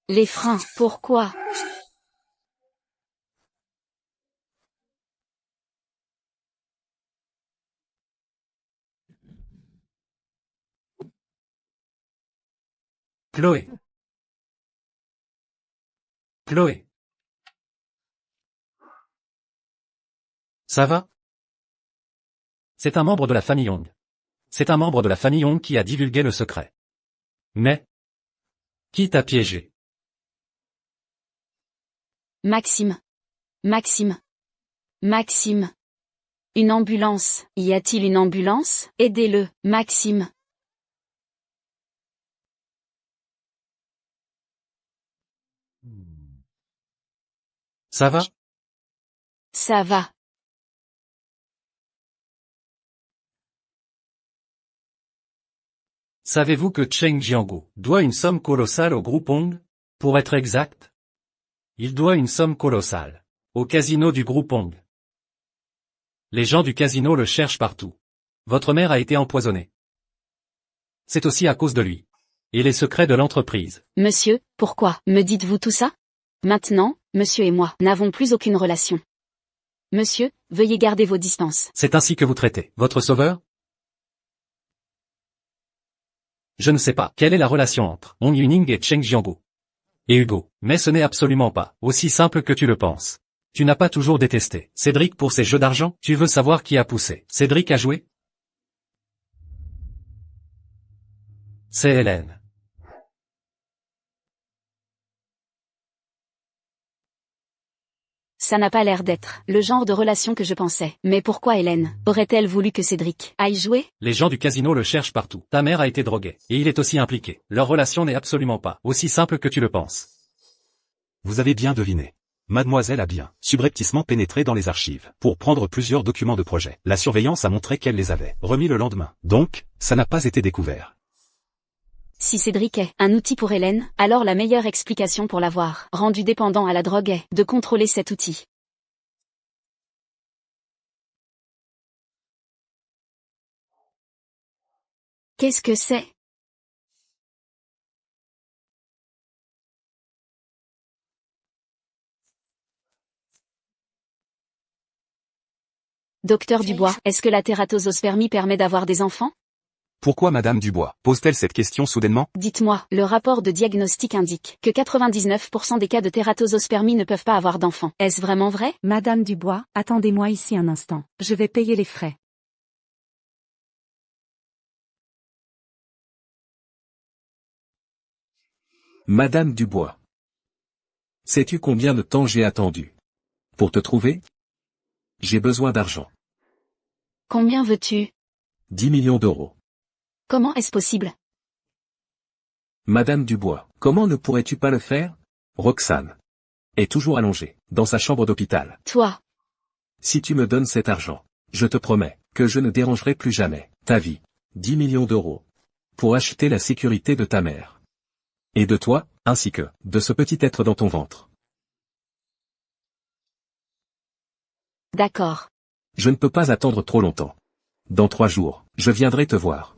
Les freins, pourquoi? Chloé. Chloé. Ça va? C'est un membre de la famille Young. C'est un membre de la famille Young qui a divulgué le secret. Mais, qui t'a piégé? Maxime. Maxime. Maxime. Une ambulance. Y a-t-il une ambulance? Aidez-le, Maxime. Ça va? Ça va. Savez-vous que Cheng Jianggu doit une somme colossale au groupe Hong? Pour être exact, il doit une somme colossale au casino du groupe Hong. Les gens du casino le cherchent partout. Votre mère a été empoisonnée. C'est aussi à cause de lui. Et les secrets de l'entreprise. Monsieur, pourquoi me dites-vous tout ça? Maintenant, monsieur et moi n'avons plus aucune relation. Monsieur, veuillez garder vos distances. C'est ainsi que vous traitez votre sauveur? Je ne sais pas quelle est la relation entre Hong Yuning et Cheng Jianggu. Et Hugo, mais ce n'est absolument pas aussi simple que tu le penses. Tu n'as pas toujours détesté Cédric pour ses jeux d'argent? Tu veux savoir qui a poussé Cédric à jouer? C'est Hélène. Ça n'a pas l'air d'être le genre de relation que je pensais. Mais pourquoi Hélène aurait-elle voulu que Cédric aille jouer? Les gens du casino le cherchent partout. Ta mère a été droguée. Et il est aussi impliqué. Leur relation n'est absolument pas aussi simple que tu le penses. Vous avez bien deviné. Mademoiselle a bien, subrepticement pénétré dans les archives, pour prendre plusieurs documents de projet. La surveillance a montré qu'elle les avait remis le lendemain. Donc, ça n'a pas été découvert. Si Cédric est un outil pour Hélène, alors la meilleure explication pour l'avoir rendu dépendant à la drogue est de contrôler cet outil. Qu'est-ce que c'est? Docteur Dubois, est-ce que la tératosospermie permet d'avoir des enfants? Pourquoi Madame Dubois pose-t-elle cette question soudainement? Dites-moi, le rapport de diagnostic indique que 99% des cas de tératosospermie ne peuvent pas avoir d'enfants. Est-ce vraiment vrai? Madame Dubois, attendez-moi ici un instant. Je vais payer les frais. Madame Dubois. Sais-tu combien de temps j'ai attendu pour te trouver? J'ai besoin d'argent. Combien veux-tu? 10 millions d'euros. Comment est-ce possible? Madame Dubois, comment ne pourrais-tu pas le faire? Roxane est toujours allongée, dans sa chambre d'hôpital. Toi. Si tu me donnes cet argent, je te promets que je ne dérangerai plus jamais ta vie. 10 millions d'euros. Pour acheter la sécurité de ta mère. Et de toi, ainsi que de ce petit être dans ton ventre. D'accord. Je ne peux pas attendre trop longtemps. Dans 3 jours, je viendrai te voir.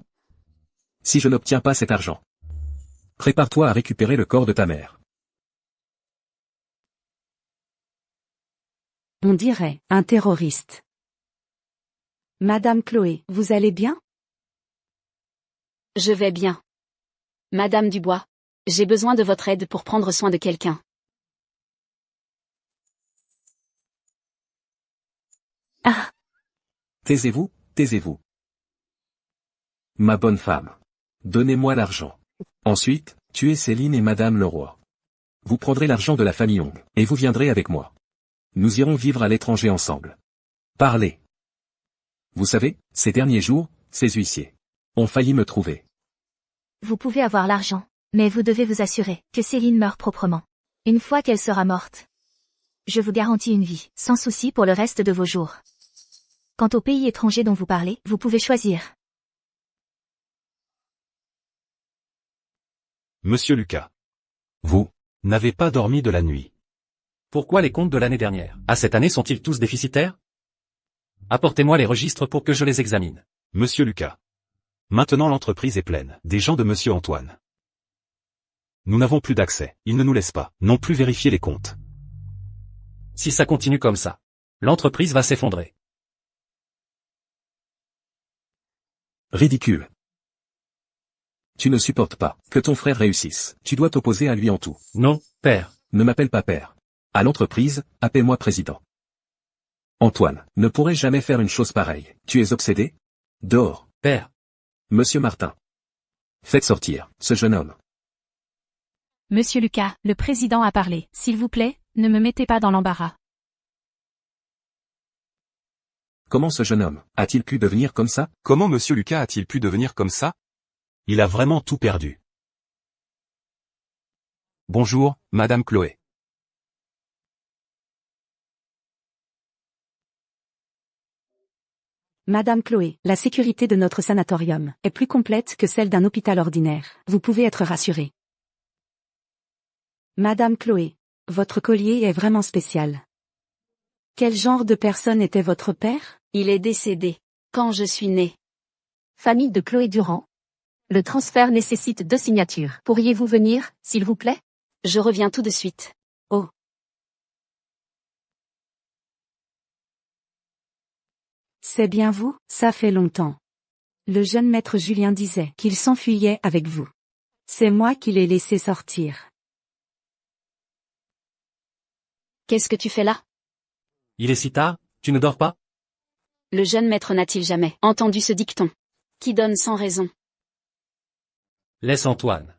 Si je n'obtiens pas cet argent, prépare-toi à récupérer le corps de ta mère. On dirait un terroriste. Madame Chloé, vous allez bien? Je vais bien. Madame Dubois, j'ai besoin de votre aide pour prendre soin de quelqu'un. Ah! Taisez-vous, taisez-vous. Ma bonne femme. Donnez-moi l'argent. Ensuite, tuez Céline et Madame Leroy. Vous prendrez l'argent de la famille Hong, et vous viendrez avec moi. Nous irons vivre à l'étranger ensemble. Parlez. Vous savez, ces derniers jours, ces huissiers ont failli me trouver. Vous pouvez avoir l'argent, mais vous devez vous assurer que Céline meurt proprement. Une fois qu'elle sera morte, je vous garantis une vie, sans souci pour le reste de vos jours. Quant au pays étranger dont vous parlez, vous pouvez choisir. Monsieur Lucas. Vous n'avez pas dormi de la nuit. Pourquoi les comptes de l'année dernière à cette année sont-ils tous déficitaires? Apportez-moi les registres pour que je les examine. Monsieur Lucas. Maintenant l'entreprise est pleine des gens de Monsieur Antoine. Nous n'avons plus d'accès, ils ne nous laissent pas non plus vérifier les comptes. Si ça continue comme ça, l'entreprise va s'effondrer. Ridicule. Tu ne supportes pas que ton frère réussisse. Tu dois t'opposer à lui en tout. Non, père. Ne m'appelle pas père. À l'entreprise, appelle-moi président. Antoine ne pourrait jamais faire une chose pareille. Tu es obsédé? Dehors. Père. Monsieur Martin. Faites sortir ce jeune homme. Monsieur Lucas, le président a parlé. S'il vous plaît, ne me mettez pas dans l'embarras. Comment ce jeune homme a-t-il pu devenir comme ça? Comment monsieur Lucas a-t-il pu devenir comme ça? Il a vraiment tout perdu. Bonjour, Madame Chloé. Madame Chloé, la sécurité de notre sanatorium est plus complète que celle d'un hôpital ordinaire. Vous pouvez être rassurée. Madame Chloé, votre collier est vraiment spécial. Quel genre de personne était votre père? Il est décédé quand je suis née. Famille de Chloé Durand. Le transfert nécessite 2 signatures. Pourriez-vous venir, s'il vous plaît? Je reviens tout de suite. Oh. C'est bien vous, ça fait longtemps. Le jeune maître Julien disait qu'il s'enfuyait avec vous. C'est moi qui l'ai laissé sortir. Qu'est-ce que tu fais là? Il est si tard, tu ne dors pas? Le jeune maître n'a-t-il jamais entendu ce dicton qui donne sans raison? Laisse Antoine.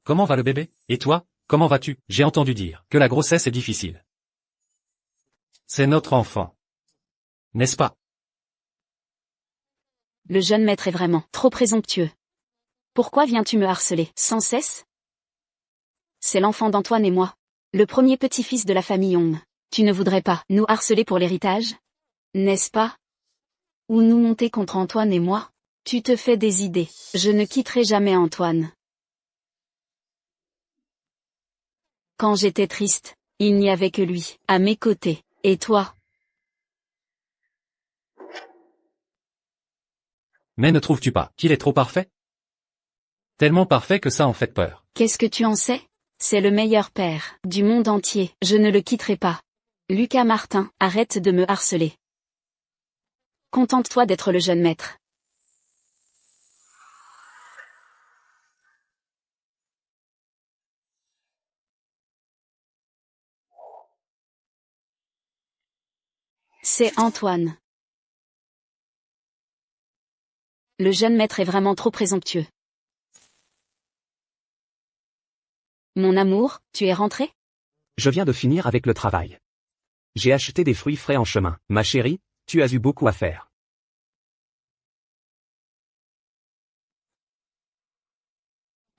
Comment va le bébé? Et toi, comment vas-tu? J'ai entendu dire que la grossesse est difficile. C'est notre enfant. N'est-ce pas? Le jeune maître est vraiment trop présomptueux. Pourquoi viens-tu me harceler sans cesse? C'est l'enfant d'Antoine et moi. Le premier petit-fils de la famille Young. Tu ne voudrais pas nous harceler pour l'héritage? N'est-ce pas? Ou nous monter contre Antoine et moi? Tu te fais des idées. Je ne quitterai jamais Antoine. Quand j'étais triste, il n'y avait que lui, à mes côtés. Et toi? Mais ne trouves-tu pas qu'il est trop parfait? Tellement parfait que ça en fait peur. Qu'est-ce que tu en sais? C'est le meilleur père du monde entier. Je ne le quitterai pas. Lucas Martin, arrête de me harceler. Contente-toi d'être le jeune maître. C'est Antoine. Le jeune maître est vraiment trop présomptueux. Mon amour, tu es rentré? Je viens de finir avec le travail. J'ai acheté des fruits frais en chemin. Ma chérie, tu as eu beaucoup à faire.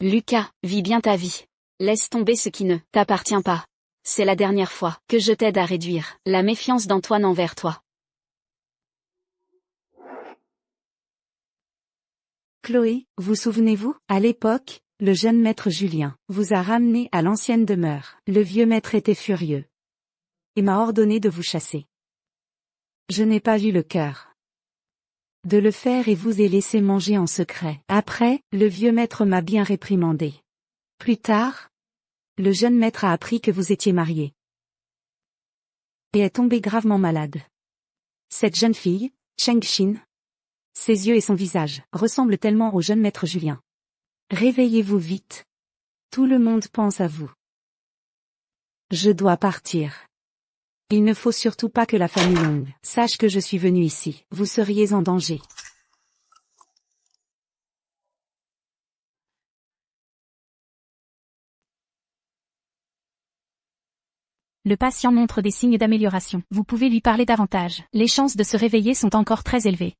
Lucas, vis bien ta vie. Laisse tomber ce qui ne t'appartient pas. C'est la dernière fois que je t'aide à réduire la méfiance d'Antoine envers toi. Chloé, vous souvenez-vous, à l'époque, le jeune maître Julien vous a ramené à l'ancienne demeure. Le vieux maître était furieux et m'a ordonné de vous chasser. Je n'ai pas eu le cœur de le faire et vous ai laissé manger en secret. Après, le vieux maître m'a bien réprimandé. Plus tard, le jeune maître a appris que vous étiez marié et est tombé gravement malade. Cette jeune fille, Cheng Xin, ses yeux et son visage ressemblent tellement au jeune maître Julien. Réveillez-vous vite. Tout le monde pense à vous. Je dois partir. Il ne faut surtout pas que la famille Young sache que je suis venu ici. Vous seriez en danger. Le patient montre des signes d'amélioration. Vous pouvez lui parler davantage. Les chances de se réveiller sont encore très élevées.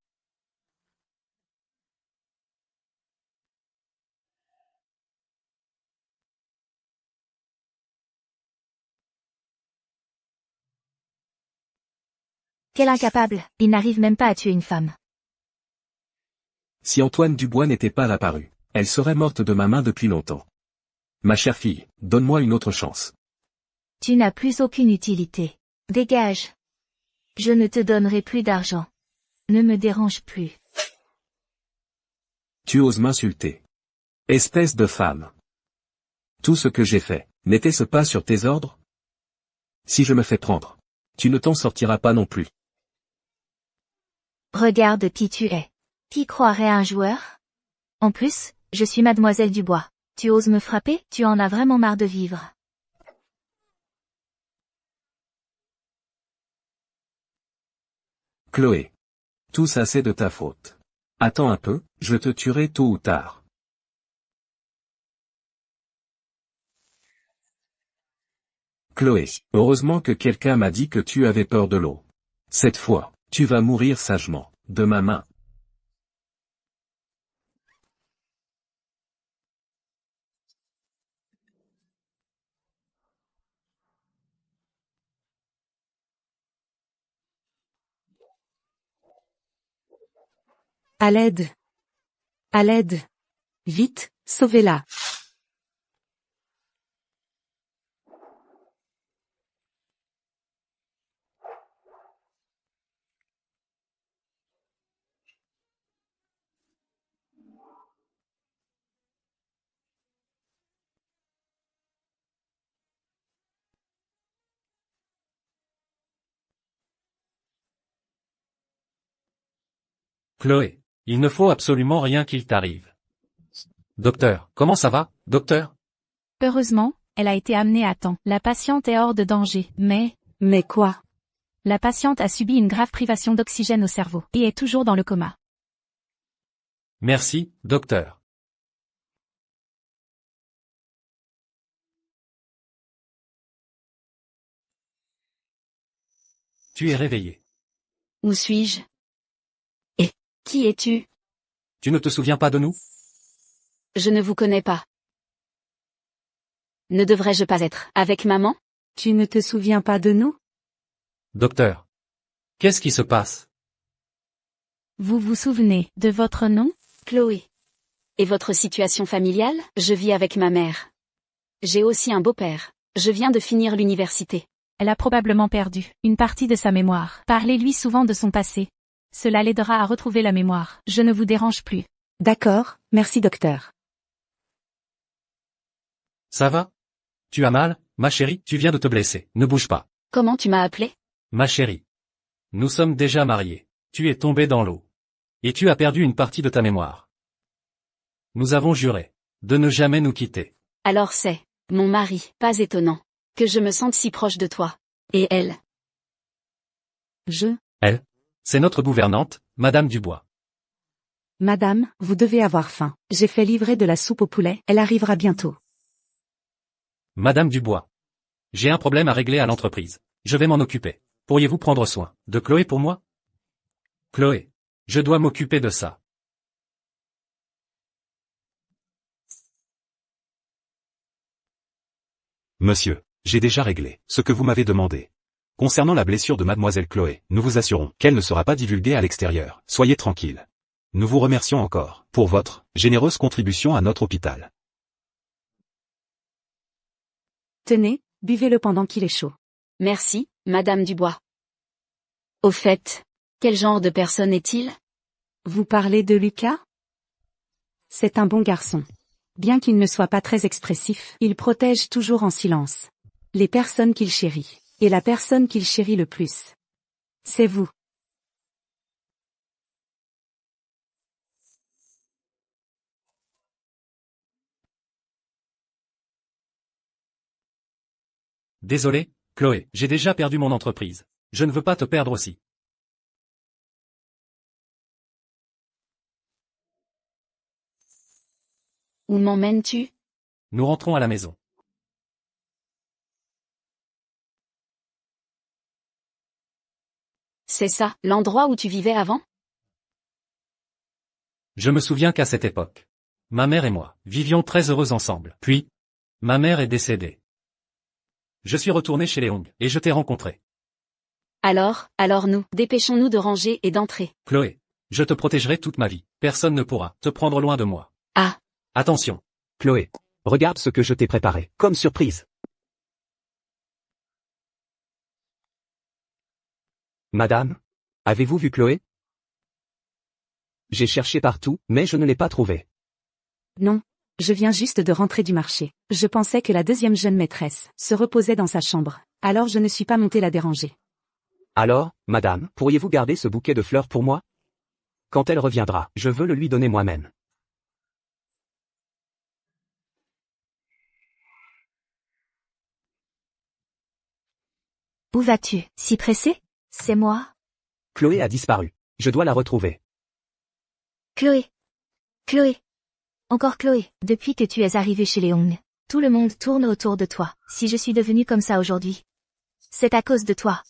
Quel incapable, il n'arrive même pas à tuer une femme. Si Antoine Dubois n'était pas apparu, elle serait morte de ma main depuis longtemps. Ma chère fille, donne-moi une autre chance. Tu n'as plus aucune utilité. Dégage. Je ne te donnerai plus d'argent. Ne me dérange plus. Tu oses m'insulter. Espèce de femme. Tout ce que j'ai fait, n'était-ce pas sur tes ordres? Si je me fais prendre, tu ne t'en sortiras pas non plus. Regarde qui tu es. Qui croirait un joueur? En plus, je suis mademoiselle Dubois. Tu oses me frapper? Tu en as vraiment marre de vivre. Chloé. Tout ça c'est de ta faute. Attends un peu, je te tuerai tôt ou tard. Chloé, heureusement que quelqu'un m'a dit que tu avais peur de l'eau. Cette fois, tu vas mourir sagement, de ma main. À l'aide. À l'aide. Vite, sauvez-la. Chloé, il ne faut absolument rien qu'il t'arrive. Docteur, comment ça va, docteur? Heureusement, elle a été amenée à temps. La patiente est hors de danger, mais... Mais quoi? La patiente a subi une grave privation d'oxygène au cerveau, et est toujours dans le coma. Merci, docteur. Tu es réveillé. Où suis-je? Et, qui es-tu? Tu ne te souviens pas de nous? Je ne vous connais pas. Ne devrais-je pas être avec maman? Tu ne te souviens pas de nous? Docteur. Qu'est-ce qui se passe? Vous vous souvenez de votre nom? Chloé. Et votre situation familiale? Je vis avec ma mère. J'ai aussi un beau-père. Je viens de finir l'université. Elle a probablement perdu une partie de sa mémoire. Parlez-lui souvent de son passé. Cela l'aidera à retrouver la mémoire. Je ne vous dérange plus. D'accord, merci docteur. Ça va? Tu as mal, ma chérie? Tu viens de te blesser. Ne bouge pas. Comment tu m'as appelé? Ma chérie. Nous sommes déjà mariés. Tu es tombé dans l'eau. Et tu as perdu une partie de ta mémoire. Nous avons juré de ne jamais nous quitter. Alors c'est, mon mari, pas étonnant, que je me sente si proche de toi. Et elle? Elle? C'est notre gouvernante, Madame Dubois. Madame, vous devez avoir faim. J'ai fait livrer de la soupe au poulet, elle arrivera bientôt. Madame Dubois. J'ai un problème à régler à l'entreprise. Je vais m'en occuper. Pourriez-vous prendre soin de Chloé pour moi? Chloé. Je dois m'occuper de ça. Monsieur, j'ai déjà réglé ce que vous m'avez demandé. Concernant la blessure de mademoiselle Chloé, nous vous assurons qu'elle ne sera pas divulguée à l'extérieur. Soyez tranquille. Nous vous remercions encore pour votre généreuse contribution à notre hôpital. Tenez, buvez-le pendant qu'il est chaud. Merci, Madame Dubois. Au fait, quel genre de personne est-il? Vous parlez de Lucas? C'est un bon garçon. Bien qu'il ne soit pas très expressif, il protège toujours en silence les personnes qu'il chérit. Et la personne qu'il chérit le plus, c'est vous. Désolé, Chloé, j'ai déjà perdu mon entreprise. Je ne veux pas te perdre aussi. Où m'emmènes-tu? Nous rentrons à la maison. C'est ça, l'endroit où tu vivais avant? Je me souviens qu'à cette époque, ma mère et moi vivions très heureux ensemble. Puis, ma mère est décédée. Je suis retourné chez les Hong et je t'ai rencontré. Alors nous, dépêchons-nous de ranger et d'entrer. Chloé, je te protégerai toute ma vie. Personne ne pourra te prendre loin de moi. Ah. Attention. Chloé, regarde ce que je t'ai préparé, comme surprise. Madame, avez-vous vu Chloé? J'ai cherché partout, mais je ne l'ai pas trouvée. Non, je viens juste de rentrer du marché. Je pensais que la deuxième jeune maîtresse se reposait dans sa chambre, alors je ne suis pas montée la déranger. Alors, madame, pourriez-vous garder ce bouquet de fleurs pour moi? Quand elle reviendra, je veux le lui donner moi-même. Où vas-tu, si pressé? C'est moi. Chloé a disparu. Je dois la retrouver. Chloé. Chloé. Encore Chloé, depuis que tu es arrivée chez Léong, tout le monde tourne autour de toi. Si je suis devenue comme ça aujourd'hui, c'est à cause de toi.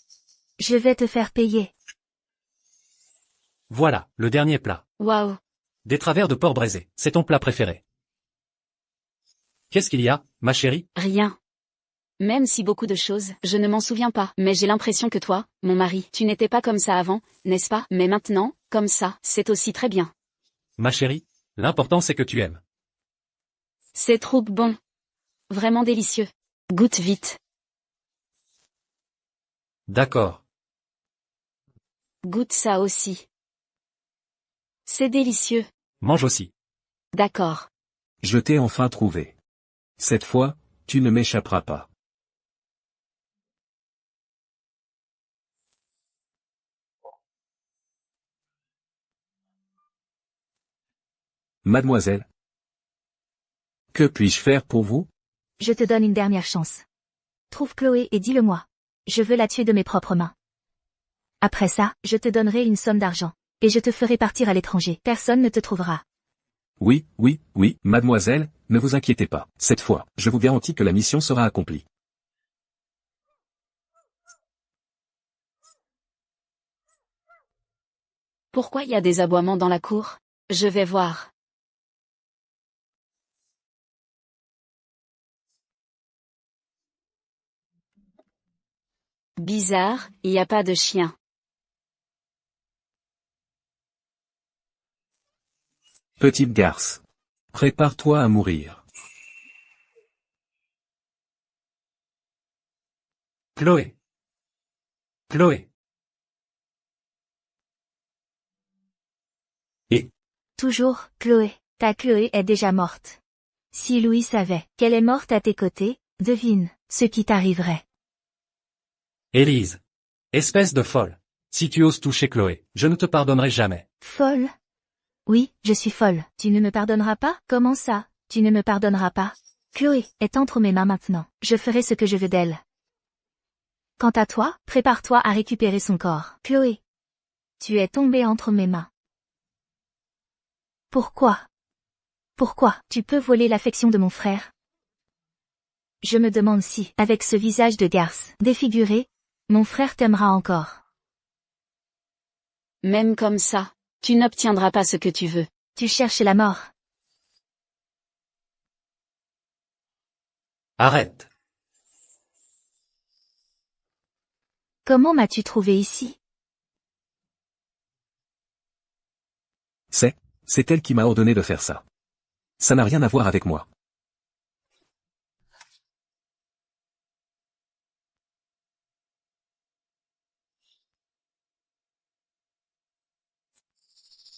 Je vais te faire payer. Voilà, le dernier plat. Waouh. Des travers de porc braisé, c'est ton plat préféré. Qu'est-ce qu'il y a, ma chérie? Rien. Même si beaucoup de choses, je ne m'en souviens pas. Mais j'ai l'impression que toi, mon mari, tu n'étais pas comme ça avant, n'est-ce pas? Mais maintenant, comme ça, c'est aussi très bien. Ma chérie, l'important c'est que tu aimes. C'est trop bon. Vraiment délicieux. Goûte vite. D'accord. Goûte ça aussi. C'est délicieux. Mange aussi. D'accord. Je t'ai enfin trouvé. Cette fois, tu ne m'échapperas pas. Mademoiselle. Que puis-je faire pour vous? Je te donne une dernière chance. Trouve Chloé et dis-le-moi. Je veux la tuer de mes propres mains. Après ça, je te donnerai une somme d'argent. Et je te ferai partir à l'étranger. Personne ne te trouvera. Oui, oui, oui, mademoiselle, ne vous inquiétez pas. Cette fois, je vous garantis que la mission sera accomplie. Pourquoi il y a des aboiements dans la cour? Je vais voir. Bizarre, il n'y a pas de chien. Petite garce. Prépare-toi à mourir. Chloé. Chloé. Toujours, Chloé. Ta Chloé est déjà morte. Si Louis savait qu'elle est morte à tes côtés, devine ce qui t'arriverait. Élise. Espèce de folle. Si tu oses toucher Chloé, je ne te pardonnerai jamais. Folle? Oui, je suis folle. Tu ne me pardonneras pas? Comment ça? Tu ne me pardonneras pas? Chloé est entre mes mains maintenant. Je ferai ce que je veux d'elle. Quant à toi, prépare-toi à récupérer son corps. Chloé. Tu es tombée entre mes mains. Pourquoi? Pourquoi tu peux voler l'affection de mon frère? Je me demande si, avec ce visage de garce défiguré, mon frère t'aimera encore. Même comme ça, tu n'obtiendras pas ce que tu veux. Tu cherches la mort. Arrête. Comment m'as-tu trouvé ici? C'est elle qui m'a ordonné de faire ça. Ça n'a rien à voir avec moi.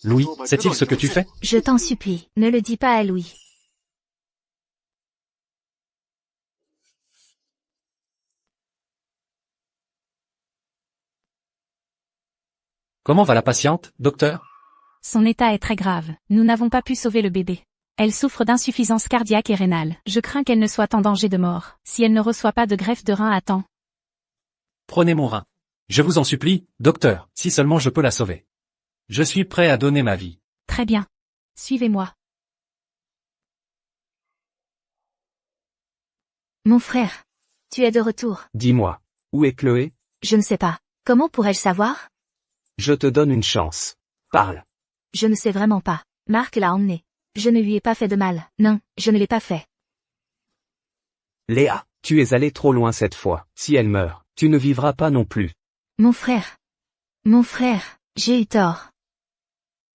Louis, sait-il ce que tu fais? Je t'en supplie, ne le dis pas à Louis. Comment va la patiente, docteur? Son état est très grave. Nous n'avons pas pu sauver le bébé. Elle souffre d'insuffisance cardiaque et rénale. Je crains qu'elle ne soit en danger de mort, si elle ne reçoit pas de greffe de rein à temps. Prenez mon rein. Je vous en supplie, docteur, si seulement je peux la sauver. Je suis prêt à donner ma vie. Très bien. Suivez-moi. Mon frère. Tu es de retour. Dis-moi. Où est Chloé? Je ne sais pas. Comment pourrais-je savoir? Je te donne une chance. Parle. Je ne sais vraiment pas. Marc l'a emmené. Je ne lui ai pas fait de mal. Non, je ne l'ai pas fait. Léa, tu es allée trop loin cette fois. Si elle meurt, tu ne vivras pas non plus. Mon frère. Mon frère, j'ai eu tort.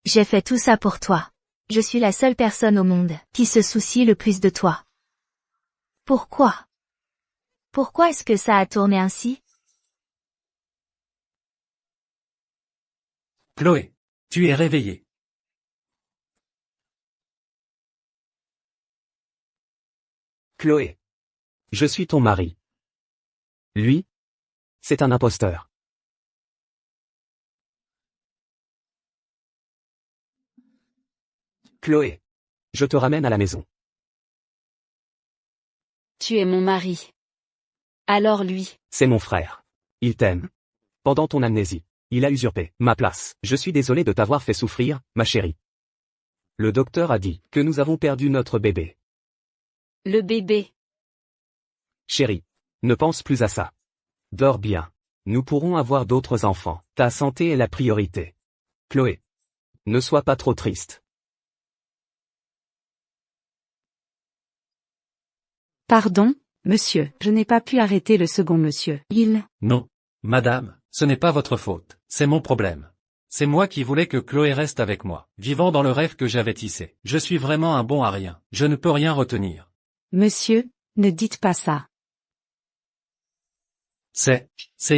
J'ai fait tout ça pour toi. Je suis la seule personne au monde qui se soucie le plus de toi. Pourquoi? Pourquoi est-ce que ça a tourné ainsi? Chloé, tu es réveillée. Chloé. Je suis ton mari. Lui? C'est un imposteur. Chloé. Je te ramène à la maison. Tu es mon mari. Alors lui. C'est mon frère. Il t'aime. Pendant ton amnésie, il a usurpé ma place. Je suis désolé de t'avoir fait souffrir, ma chérie. Le docteur a dit que nous avons perdu notre bébé. Le bébé. Chérie, ne pense plus à ça. Dors bien. Nous pourrons avoir d'autres enfants. Ta santé est la priorité. Chloé. Ne sois pas trop triste. Pardon, monsieur, je n'ai pas pu arrêter le second monsieur. Non. Madame, ce n'est pas votre faute, c'est mon problème. C'est moi qui voulais que Chloé reste avec moi, vivant dans le rêve que j'avais tissé. Je suis vraiment un bon à rien, je ne peux rien retenir. Monsieur, ne dites pas ça. C'est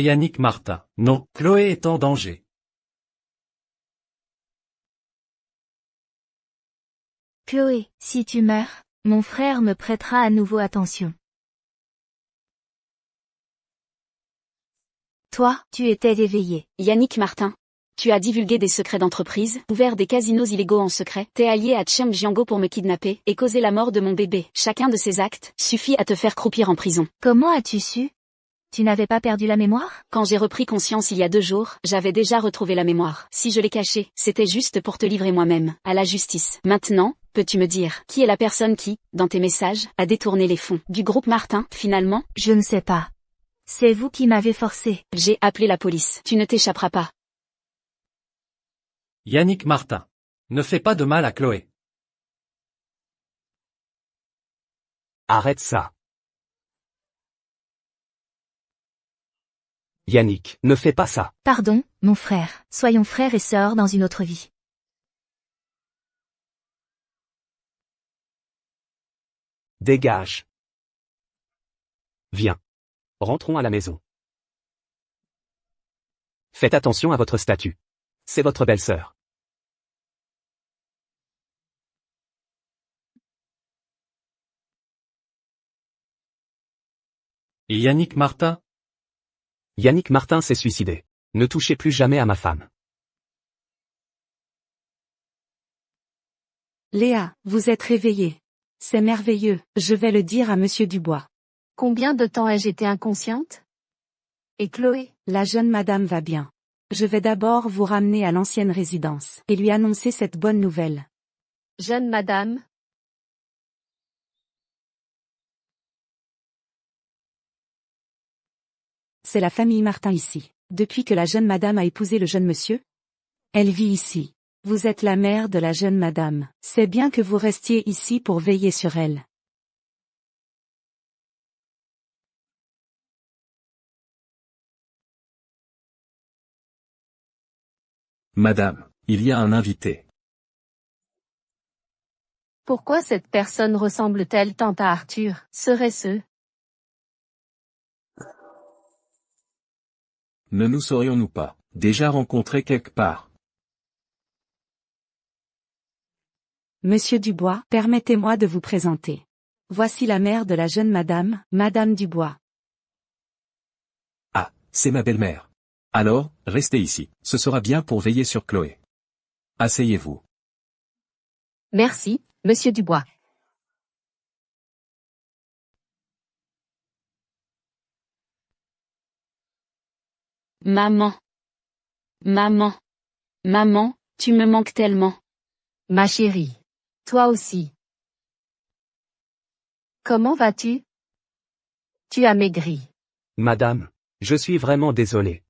Yannick Martin. Non, Chloé est en danger. Chloé, si tu meurs, mon frère me prêtera à nouveau attention. Toi, tu étais éveillé. Yannick Martin. Tu as divulgué des secrets d'entreprise, ouvert des casinos illégaux en secret, t'es allié à Cheng Jiango pour me kidnapper, et causer la mort de mon bébé. Chacun de ces actes suffit à te faire croupir en prison. Comment as-tu su? Tu n'avais pas perdu la mémoire? Quand j'ai repris conscience il y a 2 jours, j'avais déjà retrouvé la mémoire. Si je l'ai caché, c'était juste pour te livrer moi-même, à la justice. Maintenant, peux-tu me dire, qui est la personne qui, dans tes messages, a détourné les fonds du groupe Martin, finalement? Je ne sais pas. C'est vous qui m'avez forcé. J'ai appelé la police. Tu ne t'échapperas pas. Yannick Martin. Ne fais pas de mal à Chloé. Arrête ça. Yannick, ne fais pas ça. Pardon, mon frère. Soyons frères et sœurs dans une autre vie. Dégage. Viens. Rentrons à la maison. Faites attention à votre statut. C'est votre belle-sœur. Et Yannick Martin? Yannick Martin s'est suicidé. Ne touchez plus jamais à ma femme. Léa, vous êtes réveillée. C'est merveilleux, je vais le dire à monsieur Dubois. Combien de temps ai-je été inconsciente? Et Chloé? La jeune madame va bien. Je vais d'abord vous ramener à l'ancienne résidence, et lui annoncer cette bonne nouvelle. Jeune madame? C'est la famille Martin ici. Depuis que la jeune madame a épousé le jeune monsieur? Elle vit ici. Vous êtes la mère de la jeune madame. C'est bien que vous restiez ici pour veiller sur elle. Madame, il y a un invité. Pourquoi cette personne ressemble-t-elle tant à Arthur? Serait-ce? Ne nous serions-nous pas déjà rencontrés quelque part? Monsieur Dubois, permettez-moi de vous présenter. Voici la mère de la jeune madame, Madame Dubois. Ah, c'est ma belle-mère. Alors, restez ici, ce sera bien pour veiller sur Chloé. Asseyez-vous. Merci, monsieur Dubois. Maman. Maman. Maman, tu me manques tellement. Ma chérie. Toi aussi. Comment vas-tu? Tu as maigri. Madame, je suis vraiment désolé.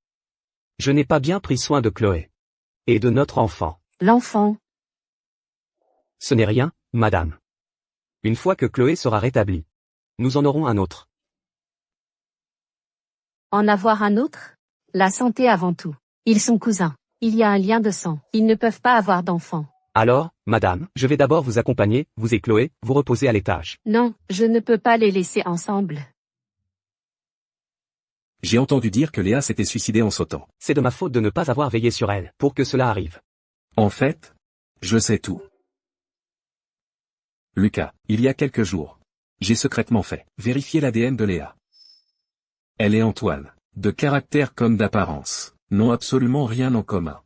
Je n'ai pas bien pris soin de Chloé. Et de notre enfant. L'enfant? Ce n'est rien, madame. Une fois que Chloé sera rétablie, nous en aurons un autre. En avoir un autre? La santé avant tout. Ils sont cousins. Il y a un lien de sang. Ils ne peuvent pas avoir d'enfant. Alors, madame, je vais d'abord vous accompagner, vous et Chloé, vous reposer à l'étage. Non, je ne peux pas les laisser ensemble. J'ai entendu dire que Léa s'était suicidée en sautant. C'est de ma faute de ne pas avoir veillé sur elle, pour que cela arrive. En fait, je sais tout. Lucas, il y a quelques jours, j'ai secrètement fait vérifier l'ADN de Léa. Elle est Antoine, de caractère comme d'apparence, n'ont absolument rien en commun.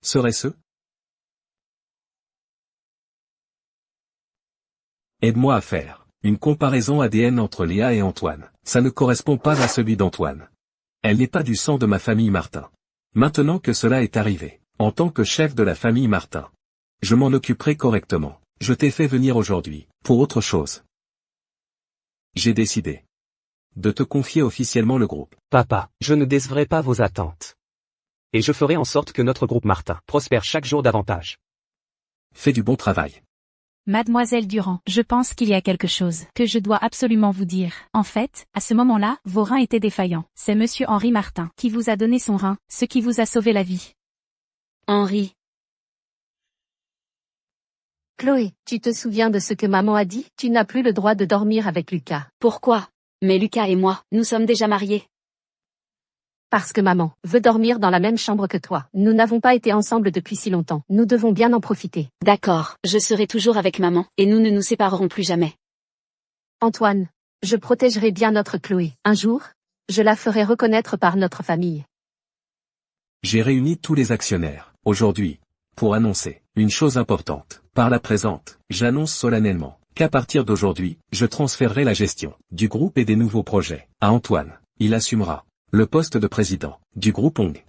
Serait-ce? Aide-moi à faire une comparaison ADN entre Léa et Antoine. Ça ne correspond pas à celui d'Antoine. Elle n'est pas du sang de ma famille Martin. Maintenant que cela est arrivé, en tant que chef de la famille Martin, je m'en occuperai correctement. Je t'ai fait venir aujourd'hui, pour autre chose. J'ai décidé de te confier officiellement le groupe. Papa, je ne décevrai pas vos attentes. Et je ferai en sorte que notre groupe Martin prospère chaque jour davantage. Fais du bon travail. Mademoiselle Durand, je pense qu'il y a quelque chose que je dois absolument vous dire. En fait, à ce moment-là, vos reins étaient défaillants. C'est monsieur Henri Martin qui vous a donné son rein, ce qui vous a sauvé la vie. Henri. Chloé, tu te souviens de ce que maman a dit? Tu n'as plus le droit de dormir avec Lucas. Pourquoi? Mais Lucas et moi, nous sommes déjà mariés. Parce que maman veut dormir dans la même chambre que toi. Nous n'avons pas été ensemble depuis si longtemps. Nous devons bien en profiter. D'accord, je serai toujours avec maman, et nous ne nous séparerons plus jamais. Antoine, je protégerai bien notre Chloé. Un jour, je la ferai reconnaître par notre famille. J'ai réuni tous les actionnaires, aujourd'hui, pour annoncer une chose importante. Par la présente, j'annonce solennellement qu'à partir d'aujourd'hui, je transférerai la gestion du groupe et des nouveaux projets à Antoine. Il assumera le poste de président du groupe Ong.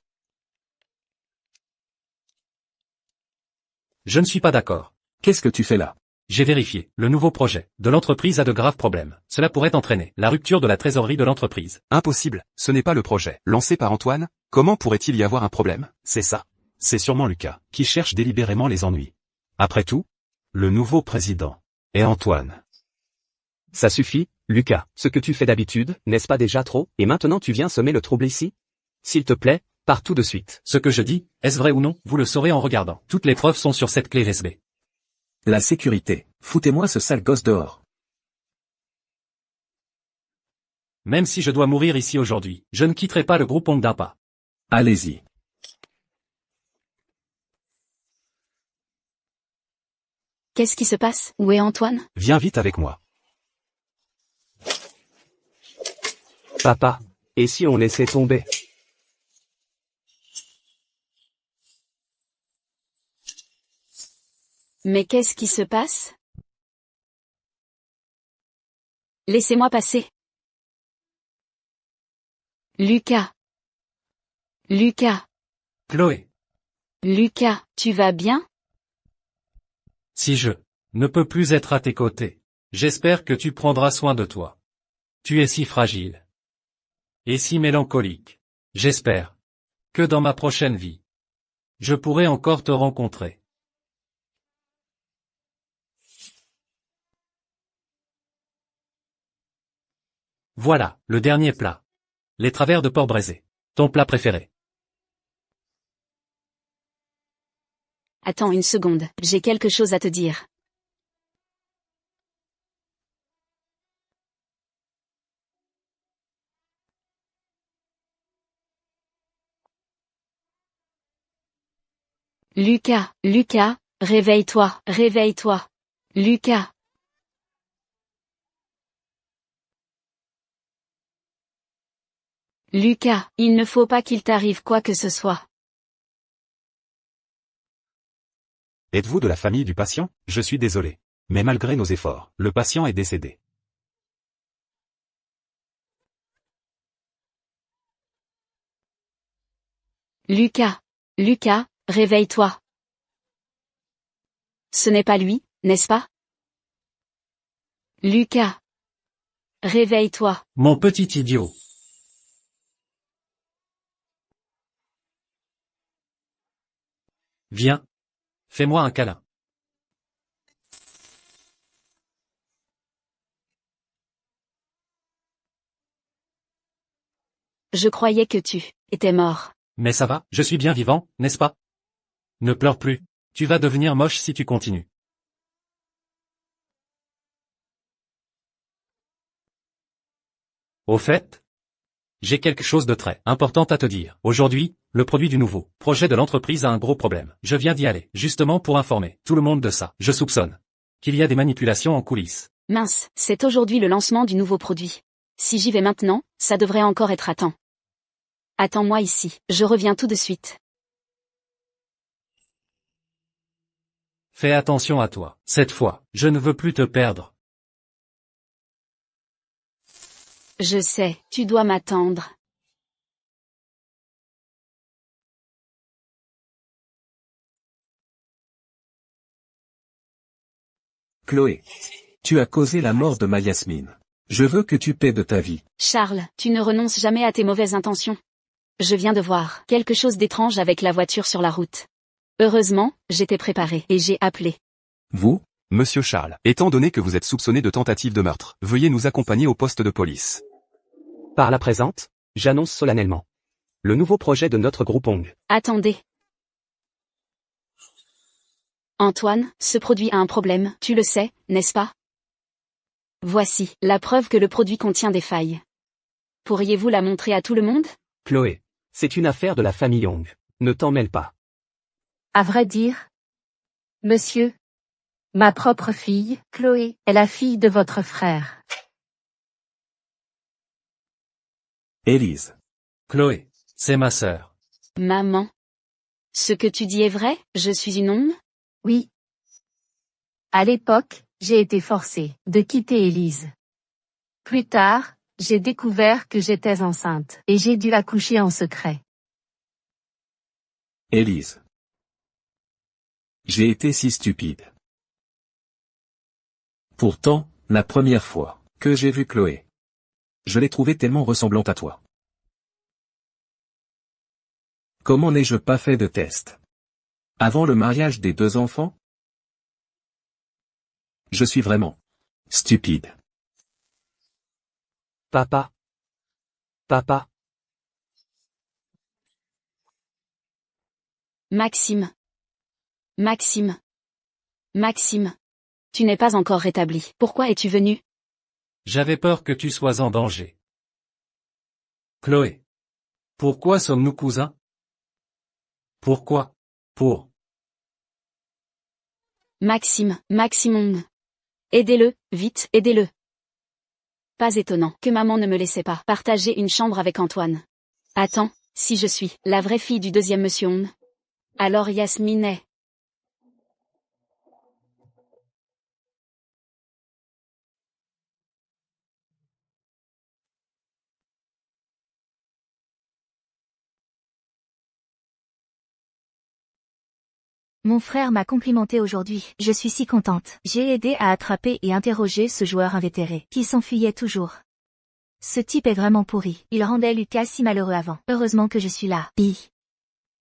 Je ne suis pas d'accord. Qu'est-ce que tu fais là? J'ai vérifié. Le nouveau projet de l'entreprise a de graves problèmes. Cela pourrait entraîner la rupture de la trésorerie de l'entreprise. Impossible, ce n'est pas le projet lancé par Antoine. Comment pourrait-il y avoir un problème? C'est ça. C'est sûrement Lucas, qui cherche délibérément les ennuis. Après tout, le nouveau président est Antoine. Ça suffit, Lucas. Ce que tu fais d'habitude, n'est-ce pas déjà trop? Et maintenant tu viens semer le trouble ici? S'il te plaît, pars tout de suite. Ce que je dis, est-ce vrai ou non, vous le saurez en regardant. Toutes les preuves sont sur cette clé USB. La sécurité. Foutez-moi ce sale gosse dehors. Même si je dois mourir ici aujourd'hui, je ne quitterai pas le groupe Ong d'un pas. Allez-y. Qu'est-ce qui se passe? Où est Antoine? Viens vite avec moi. Papa, et si on laissait tomber? Mais qu'est-ce qui se passe? Laissez-moi passer. Lucas. Lucas. Chloé. Lucas, tu vas bien? Si je ne peux plus être à tes côtés, j'espère que tu prendras soin de toi. Tu es si fragile. Et si mélancolique. J'espère que dans ma prochaine vie, je pourrai encore te rencontrer. Voilà, le dernier plat. Les travers de porc braisé. Ton plat préféré. Attends une seconde, j'ai quelque chose à te dire. Lucas, Lucas, réveille-toi, réveille-toi. Lucas. Lucas, il ne faut pas qu'il t'arrive quoi que ce soit. Êtes-vous de la famille du patient? Je suis désolé. Mais malgré nos efforts, le patient est décédé. Lucas, Lucas, réveille-toi. Ce n'est pas lui, n'est-ce pas? Lucas. Réveille-toi. Mon petit idiot. Viens. Fais-moi un câlin. Je croyais que tu étais mort. Mais ça va, je suis bien vivant, n'est-ce pas? Ne pleure plus. Tu vas devenir moche si tu continues. Au fait, j'ai quelque chose de très important à te dire. Aujourd'hui, le produit du nouveau projet de l'entreprise a un gros problème. Je viens d'y aller, justement pour informer tout le monde de ça. Je soupçonne qu'il y a des manipulations en coulisses. Mince, c'est aujourd'hui le lancement du nouveau produit. Si j'y vais maintenant, ça devrait encore être à temps. Attends-moi ici, je reviens tout de suite. Fais attention à toi. Cette fois, je ne veux plus te perdre. Je sais, tu dois m'attendre. Chloé. Tu as causé la mort de ma Yasmine. Je veux que tu paies de ta vie. Charles, tu ne renonces jamais à tes mauvaises intentions. Je viens de voir quelque chose d'étrange avec la voiture sur la route. Heureusement, j'étais préparé et j'ai appelé. Vous? Monsieur Charles, étant donné que vous êtes soupçonné de tentative de meurtre, veuillez nous accompagner au poste de police. Par la présente, j'annonce solennellement le nouveau projet de notre groupe ONG. Attendez. Antoine, ce produit a un problème, tu le sais, n'est-ce pas? Voici la preuve que le produit contient des failles. Pourriez-vous la montrer à tout le monde? Chloé, c'est une affaire de la famille Young. Ne t'en mêle pas. À vrai dire, monsieur, ma propre fille, Chloé, est la fille de votre frère. Élise. Chloé, c'est ma sœur. Maman. Ce que tu dis est vrai, je suis une ombre? Oui. À l'époque, j'ai été forcée de quitter Élise. Plus tard, j'ai découvert que j'étais enceinte et j'ai dû accoucher en secret. Élise. J'ai été si stupide. Pourtant, la première fois que j'ai vu Chloé, je l'ai trouvée tellement ressemblante à toi. Comment n'ai-je pas fait de test avant le mariage des 2 enfants? Je suis vraiment stupide. Papa. Papa. Maxime. Maxime. Maxime. Tu n'es pas encore rétabli. Pourquoi es-tu venu? J'avais peur que tu sois en danger. Chloé. Pourquoi sommes-nous cousins? Pourquoi? Maxime, Maximum. Aidez-le, vite, aidez-le. Pas étonnant que maman ne me laissait pas partager une chambre avec Antoine. Attends, si je suis la vraie fille du deuxième monsieur Hong, alors Yasmine est... Mon frère m'a complimenté aujourd'hui. Je suis si contente. J'ai aidé à attraper et interroger ce joueur invétéré, qui s'enfuyait toujours. Ce type est vraiment pourri. Il rendait Lucas si malheureux avant. Heureusement que je suis là.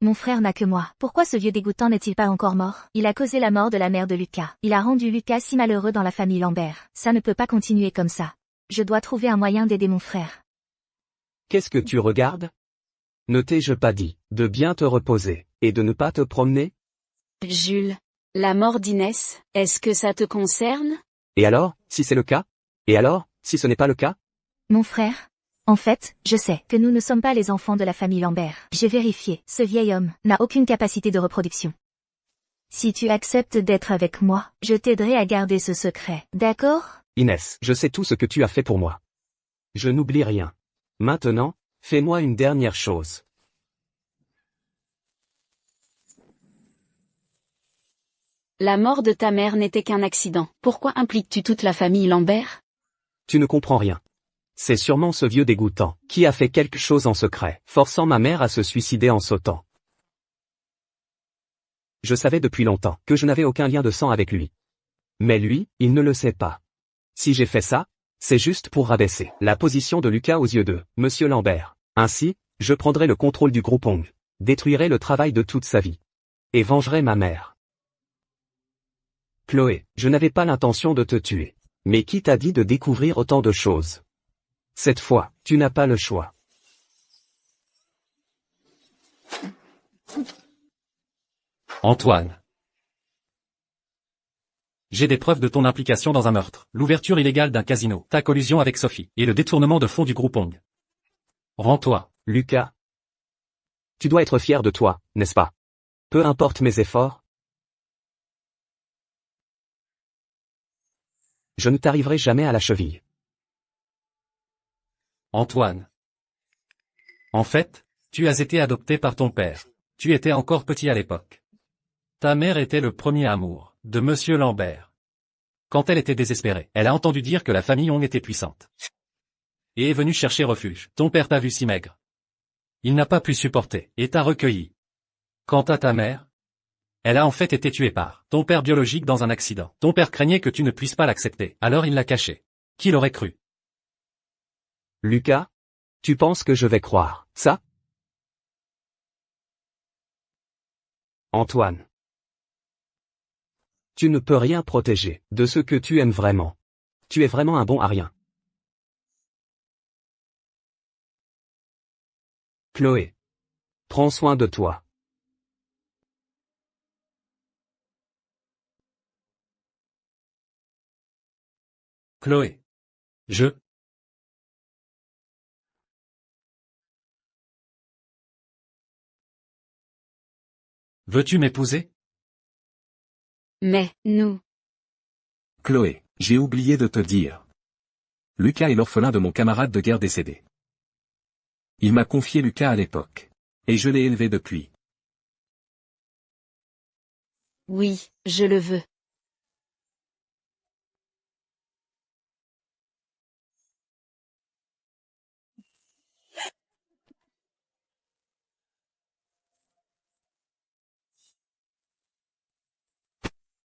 Mon frère n'a que moi. Pourquoi ce vieux dégoûtant n'est-il pas encore mort? Il a causé la mort de la mère de Lucas. Il a rendu Lucas si malheureux dans la famille Lambert. Ça ne peut pas continuer comme ça. Je dois trouver un moyen d'aider mon frère. Qu'est-ce que tu regardes? Ne t'ai-je pas dit de bien te reposer et de ne pas te promener? Jules. La mort d'Inès, est-ce que ça te concerne? Et alors, si c'est le cas? Et alors, si ce n'est pas le cas? Mon frère? En fait, je sais que nous ne sommes pas les enfants de la famille Lambert. J'ai vérifié. Ce vieil homme n'a aucune capacité de reproduction. Si tu acceptes d'être avec moi, je t'aiderai à garder ce secret, d'accord? Inès, je sais tout ce que tu as fait pour moi. Je n'oublie rien. Maintenant, fais-moi une dernière chose. La mort de ta mère n'était qu'un accident. Pourquoi impliques-tu toute la famille Lambert? Tu ne comprends rien. C'est sûrement ce vieux dégoûtant qui a fait quelque chose en secret, forçant ma mère à se suicider en sautant. Je savais depuis longtemps que je n'avais aucun lien de sang avec lui. Mais lui, il ne le sait pas. Si j'ai fait ça, c'est juste pour rabaisser la position de Lucas aux yeux de Monsieur Lambert. Ainsi, je prendrai le contrôle du groupe Hong, détruirai le travail de toute sa vie. Et vengerai ma mère. Chloé, je n'avais pas l'intention de te tuer. Mais qui t'a dit de découvrir autant de choses? Cette fois, tu n'as pas le choix. Antoine. J'ai des preuves de ton implication dans un meurtre, l'ouverture illégale d'un casino, ta collusion avec Sophie, et le détournement de fonds du groupe Hong. Rends-toi. Lucas. Tu dois être fier de toi, n'est-ce pas? Peu importe mes efforts. Je ne t'arriverai jamais à la cheville. Antoine. En fait, tu as été adopté par ton père. Tu étais encore petit à l'époque. Ta mère était le premier amour de Monsieur Lambert. Quand elle était désespérée, elle a entendu dire que la famille Hong était puissante. et est venu chercher refuge. Ton père t'a vu si maigre. Il n'a pas pu supporter, et t'a recueilli. Quant à ta mère, elle a en fait été tuée par ton père biologique dans un accident. Ton père craignait que tu ne puisses pas l'accepter, alors il l'a cachée. Qui l'aurait cru? Lucas? Tu penses que je vais croire ça? Antoine. Tu ne peux rien protéger de ce que tu aimes vraiment. Tu es vraiment un bon à rien. Chloé. Prends soin de toi. Chloé. Veux-tu m'épouser? Mais, nous. Chloé, j'ai oublié de te dire. Lucas est l'orphelin de mon camarade de guerre décédé. Il m'a confié Lucas à l'époque. Et je l'ai élevé depuis. Oui, je le veux.